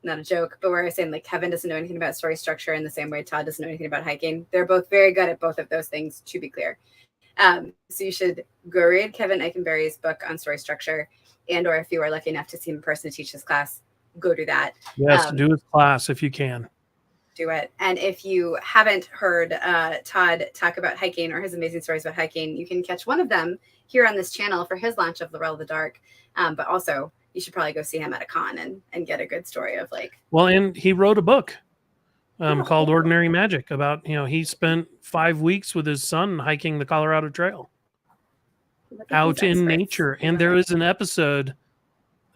Not a joke, but where I was saying like Kevin doesn't know anything about story structure in the same way Todd doesn't know anything about hiking. They're both very good at both of those things, to be clear. So you should go read Kevin Eichenberry's book on story structure, and or if you are lucky enough to see him in person to teach this class, go do that. Yes, do his class if you can. Do it. And if you haven't heard Todd talk about hiking or his amazing stories about hiking, you can catch one of them here on this channel for his launch of Laurel of the Dark. But also, you should probably go see him at a con and get a good story of like. Well, and he wrote a book called Ordinary Magic about, he spent 5 weeks with his son hiking the Colorado Trail out in nature. And there is an episode,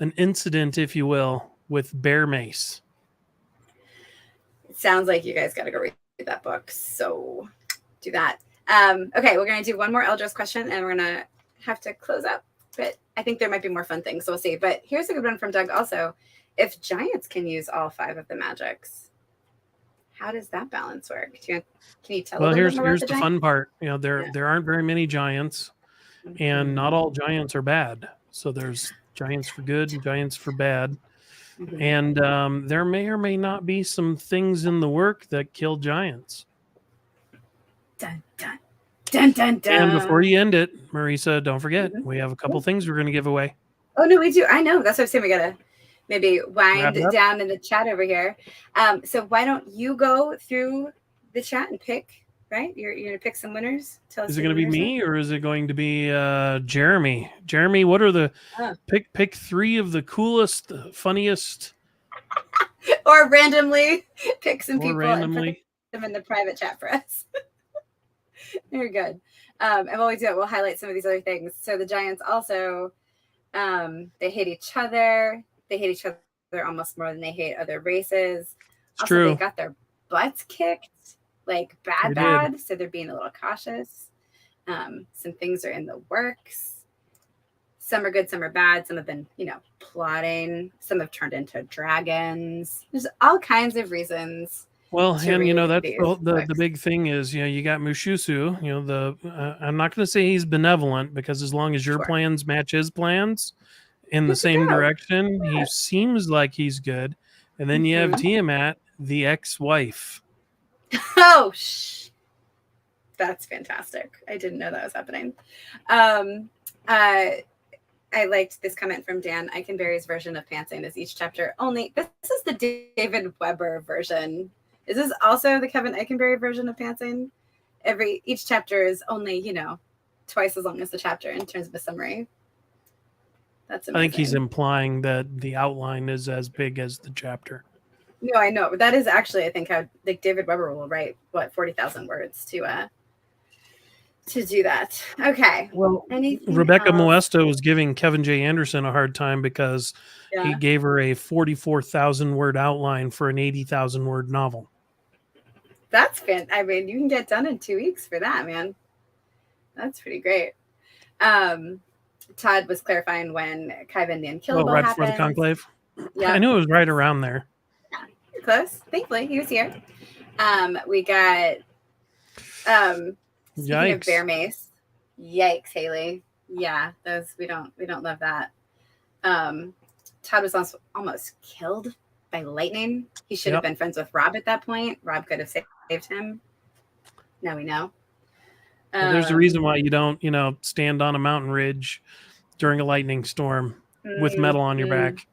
an incident, if you will, with bear mace. Sounds like you guys got to go read that book. So do that. Okay, we're going to do one more Eldros question and we're going to have to close up. But I think there might be more fun things, so we'll see. But here's a good one from Doug also. If giants can use all 5 of the magics, how does that balance work? Can you tell us? Well, here's the fun part. There aren't very many giants, and not all giants are bad. So there's giants for good and giants for bad. And there may or may not be some things in the work that kill giants. Dun, dun, dun, dun, dun. And before you end it, Marisa, don't forget, we have a couple things we're going to give away. Oh, no, we do. I know. That's what I'm saying. We got to maybe wind down in the chat over here. So why don't you go through the chat and pick, right? You're going to pick some winners. Is it going to be me or is it going to be Jeremy? Jeremy, what are the pick 3 of the coolest, funniest, or randomly pick some people and put them in the private chat for us. Very good. And while we do it, we'll highlight some of these other things. So the giants also, they hate each other. They hate each other almost more than they hate other races. It's true. They got their butts kicked, like bad. So they're being a little cautious. Some things are in the works. Some are good, some are bad. Some have been, plotting. Some have turned into dragons. There's all kinds of reasons. Well, and that's the big thing is, you got Mushusu, I'm not going to say he's benevolent, because as long as your plans match his plans in the same direction, he seems like he's good. And then you have Tiamat, the ex-wife. Oh, that's fantastic. I didn't know that was happening. I liked this comment from Dan. Eichenberry's version of Pantsing is each chapter only. This is the David Weber version. Is this also the Kevin Eichenberry version of Pantsing? Each chapter is only, twice as long as the chapter in terms of a summary. That's amazing. I think he's implying that the outline is as big as the chapter. No, I know. But that is actually, I think, how like David Weber will write 40,000 words to do that. Okay. Well, Anything Rebecca else? Moesto was giving Kevin J. Anderson a hard time because he Yeah. gave her a 44,000 word outline for an 80,000 word novel. That's I mean, you can get done in 2 weeks for that, man. That's pretty great. Todd was clarifying when Kaiban the Unkillable Right happens. before the conclave. Yeah, I knew it was right around there. Yeah, you're close. Thankfully, he was here. We got speaking of bear mace. Yikes, Haley. Yeah, those we don't love that. Todd was also almost killed by lightning. He should have been friends with Rob at that point. Rob could have saved him. Now we know. There's a reason why you don't, stand on a mountain ridge during a lightning storm with metal on your back.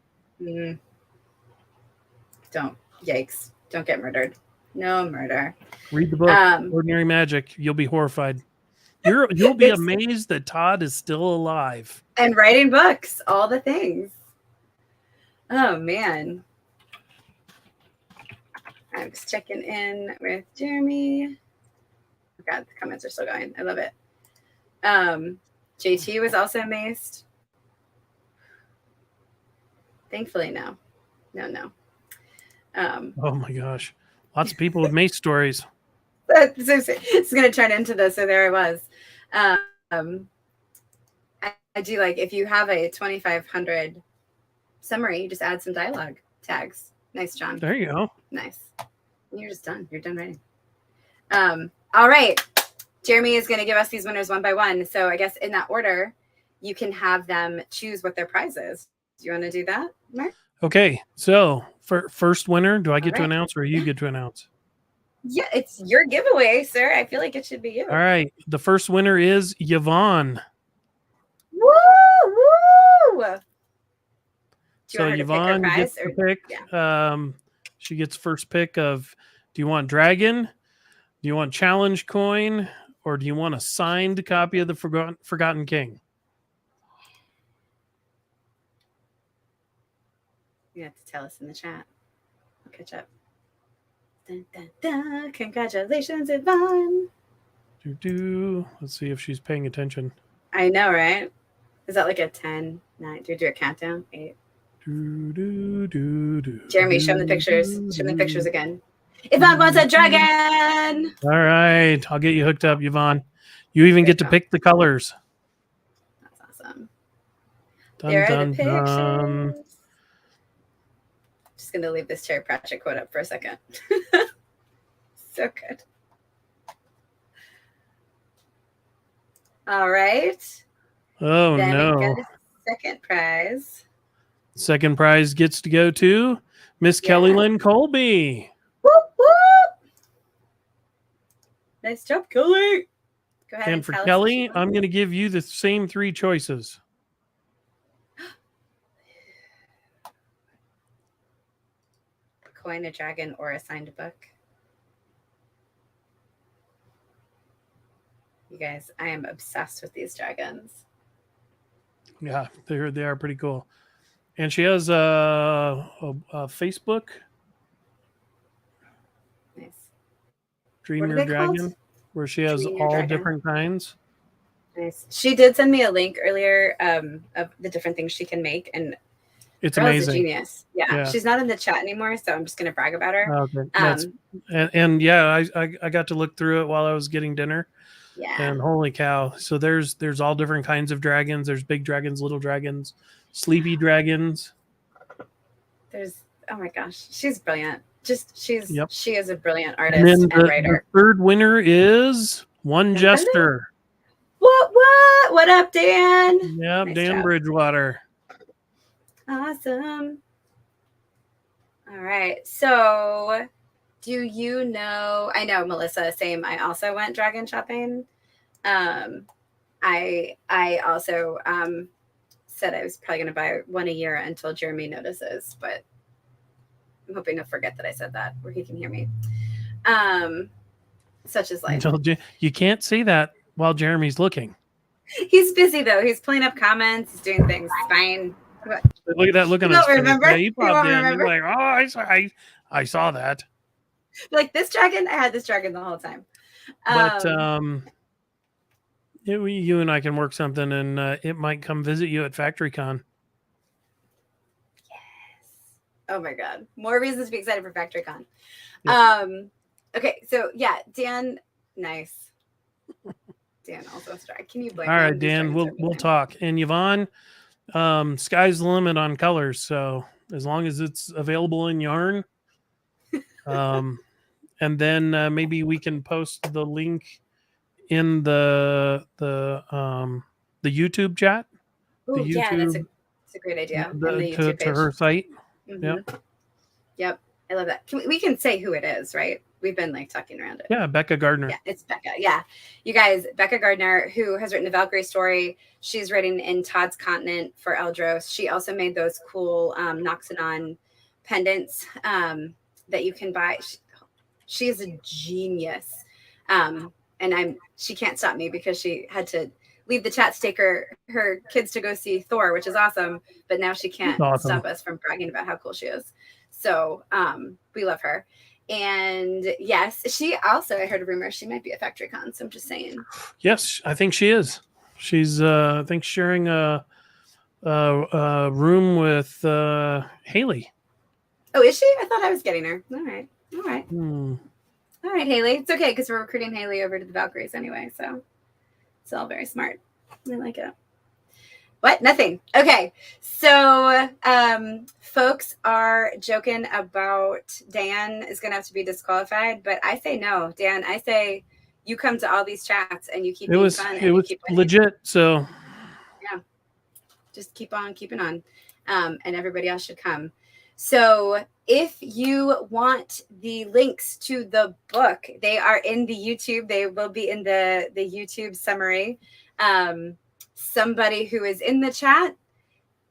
Don't. Yikes. Don't get murdered. No murder. Read the book, Ordinary Magic. You'll be horrified. You'll be amazed that Todd is still alive. And writing books, all the things. Oh, man. I'm just checking in with Jeremy. Oh, God, the comments are still going. I love it. JT was also maced. Thankfully, no. No. Oh, my gosh. Lots of people with mace stories. It's going to turn into this, so there I was. I do like, if you have a 2,500 summary, you just add some dialogue tags. Nice, John. There you go. Nice. You're just done. You're done writing. All right. Jeremy is going to give us these winners one by one. So I guess in that order, you can have them choose what their prize is. Do you want to do that, Mark? Okay. So for first winner, do I get to announce or you get to announce? Yeah, it's your giveaway, sir. I feel like it should be you. All right. The first winner is Yvonne. Woo! So Yvonne gets the pick. Yeah. She gets first pick of, do you want Dragon? Do you want Challenge Coin? Or do you want a signed copy of the Forgotten King? You have to tell us in the chat. I'll catch up. Dun, dun, dun. Congratulations, Yvonne. Let's see if she's paying attention. I know, right? Is that like a 10, 9? Do we do a countdown? 8. Jeremy, show them the pictures. Show them the pictures again. Yvonne wants a dragon. All right. I'll get you hooked up, Yvonne. You even get to pick the colors. That's awesome. There are the pictures. Just going to leave this Terry Pratchett quote up for a second. So good. All right. Oh, then no. We got a second prize. Second prize gets to go to Miss Kelly Lynn Colby. Whoop, whoop. Nice job, Kelly. Go ahead and for Kelly, I'm going to give you the same 3 choices. Coin, a dragon, or a signed book. You guys, I am obsessed with these dragons. Yeah, they are pretty cool. And she has a Facebook. Nice. Dream Your Dragon, where she has all different kinds. Nice. She did send me a link earlier of the different things she can make, and it's amazing. A genius. Yeah, she's not in the chat anymore, so I'm just going to brag about her. Okay. And yeah, I got to look through it while I was getting dinner. Yeah. And holy cow! So there's all different kinds of dragons. There's big dragons, little dragons, sleepy dragons. Oh my gosh, she's brilliant. She is a brilliant artist and writer. The third winner is One Jester. What up, Dan? Yep, nice Dan job. Bridgewater. Awesome. All right. So do you know, I know Melissa, same. I also went dragon shopping. I also said I was probably going to buy one a year until Jeremy notices, but I'm hoping to forget that I said that where he can hear me. Such is life. You can't say that while Jeremy's looking. He's busy though. He's pulling up comments. He's doing things. Fine. Look at that look on his face. Remember? Yeah, he popped in. He's like, oh, I saw that. Like this dragon, I had this dragon the whole time. But you and I can work something, and it might come visit you at FactoryCon. Yes. Oh my God. More reasons to be excited for FactoryCon. Yep. Okay, so yeah, Dan, nice. Dan also strike. Can you blame All him? right, Dan, we'll talk. And Yvonne, sky's the limit on colors. So as long as it's available in yarn, and then maybe we can post the link in the YouTube chat. Ooh, yeah, that's a great idea. And the YouTube page. To her site. Mm-hmm. Yep. I love that. We can say who it is, right? We've been like talking around it. Yeah, Becca Gardner. Yeah, it's Becca. Yeah. You guys, Becca Gardner, who has written the Valkyrie story. She's written in Todd's Continent for Eldros. She also made those cool Noxanon pendants that you can buy. She is a genius. And she can't stop me because she had to leave the chat to take her kids to go see Thor, which is awesome. But now she can't stop us from bragging about how cool she is. So we love her. And yes, she also, I heard a rumor she might be at FactoryCon. So I'm just saying. Yes, I think she is. She's, I think, sharing a room with Haley. Oh, is she? I thought I was getting her. All right. All right, Haley. It's okay because we're recruiting Haley over to the Valkyries anyway. So it's all very smart. I like it. What? Nothing. Okay. So folks are joking about Dan is going to have to be disqualified, but I say no. Dan, I say you come to all these chats and you keep being fun. It was legit. So yeah, just keep on keeping on. And everybody else should come. So if you want the links to the book, they are in the YouTube. They will be in the YouTube summary. Somebody who is in the chat,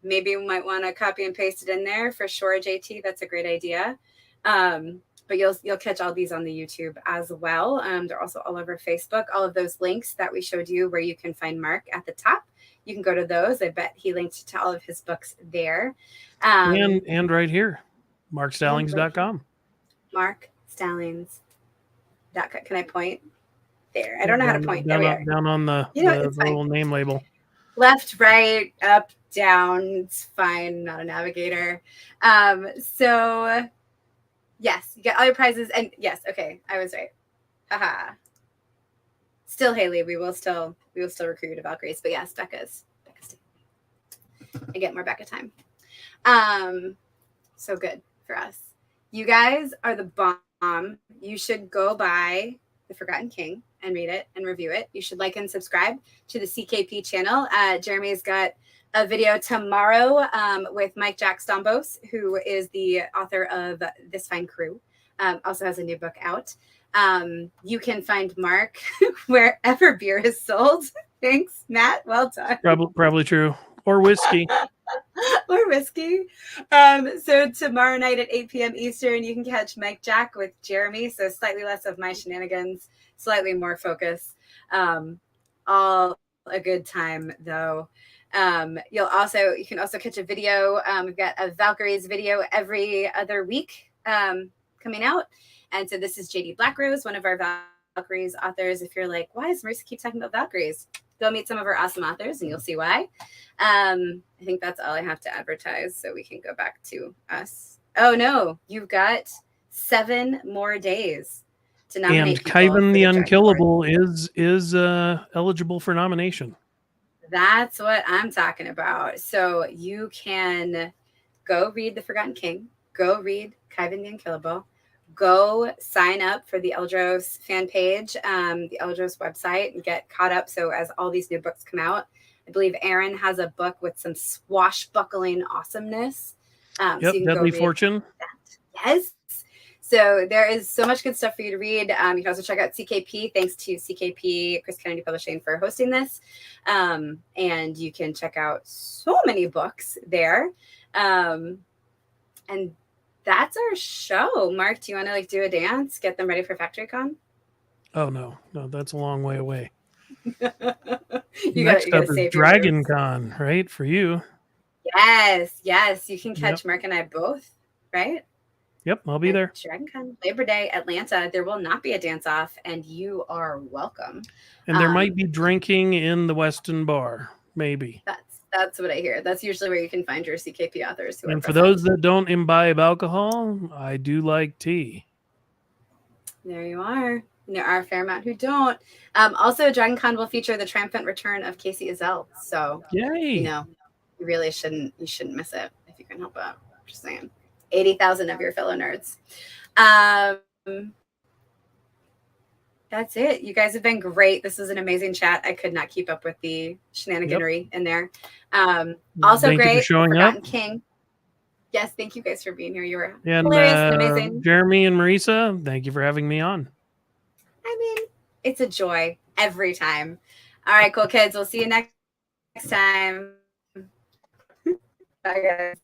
maybe we might want to copy and paste it in there for sure. JT, that's a great idea. But you'll catch all these on the YouTube as well. They're also all over Facebook. All of those links that we showed you where you can find Mark at the top, you can go to those. I bet he linked to all of his books there. And right here, markstallings.com. Markstallings.com. Can I point? There. I don't know how to point. Down on the little name label. Left, right, up, down. It's fine. Not a navigator. So yes, you get all your prizes. And yes, okay, I was right. Haha. Still Haley, we will still recruit you to Valkyries. But yes, Becca's. I get more Becca time. So good for us. You guys are the bomb. You should go buy The Forgotten King and read it and review it. You should like and subscribe to the CKP channel. Jeremy's got a video tomorrow with Mike Jack Stombos, who is the author of This Fine Crew. Also has a new book out. You can find Mark wherever beer is sold. Thanks, Matt. Well done. Probably true. Or whiskey. Or whiskey. So tomorrow night at 8 p.m. Eastern, you can catch Mike Jack with Jeremy. So slightly less of my shenanigans, slightly more focus. All a good time though. You can also catch a video. We've got a Valkyries video every other week coming out. And so this is JD Blackrose, one of our Valkyries authors. If you're like, why does Marisa keep talking about Valkyries? Go meet some of our awesome authors and you'll see why. I think that's all I have to advertise, so we can go back to us. Oh no, you've got 7 more days to nominate. And Kaivan the Unkillable is eligible for nomination. That's what I'm talking about. So you can go read The Forgotten King, go read Kaivan the Unkillable, go sign up for the Eldros fan page, the Eldros website, and get caught up. So as all these new books come out, I believe Aaron has a book with some swashbuckling awesomeness. So you can Deadly Fortune. That. Yes. So there is so much good stuff for you to read. You can also check out CKP. Thanks to CKP, Chris Kennedy Publishing, for hosting this. And you can check out so many books there. And that's our show. Mark, do you want to do a dance? Get them ready for FactoryCon? Oh, no, that's a long way away. you Next gotta up is Dragon Con, right? For you. Yes. You can catch Mark and I both, right? Yep, I'll be there. DragonCon, Labor Day, Atlanta. There will not be a dance-off, and you are welcome. And there might be drinking in the Weston Bar, maybe. That's what I hear. That's usually where you can find your CKP authors who are And for present. those that don't imbibe alcohol, I do like tea. There you are. And there are a fair amount who don't. Also, DragonCon will feature the triumphant return of Casey Ezell. So, Yay! you know, you really shouldn't miss it if you can help it. Just saying. 80,000 of your fellow nerds. That's it. You guys have been great. This is an amazing chat. I could not keep up with the shenaniganery in there. Also thank great. You for showing Forgotten up. King. Yes, thank you guys for being here. You were and, hilarious and amazing. Jeremy and Marisa, thank you for having me on. I mean, it's a joy every time. All right, cool kids. We'll see you next time. Bye, guys.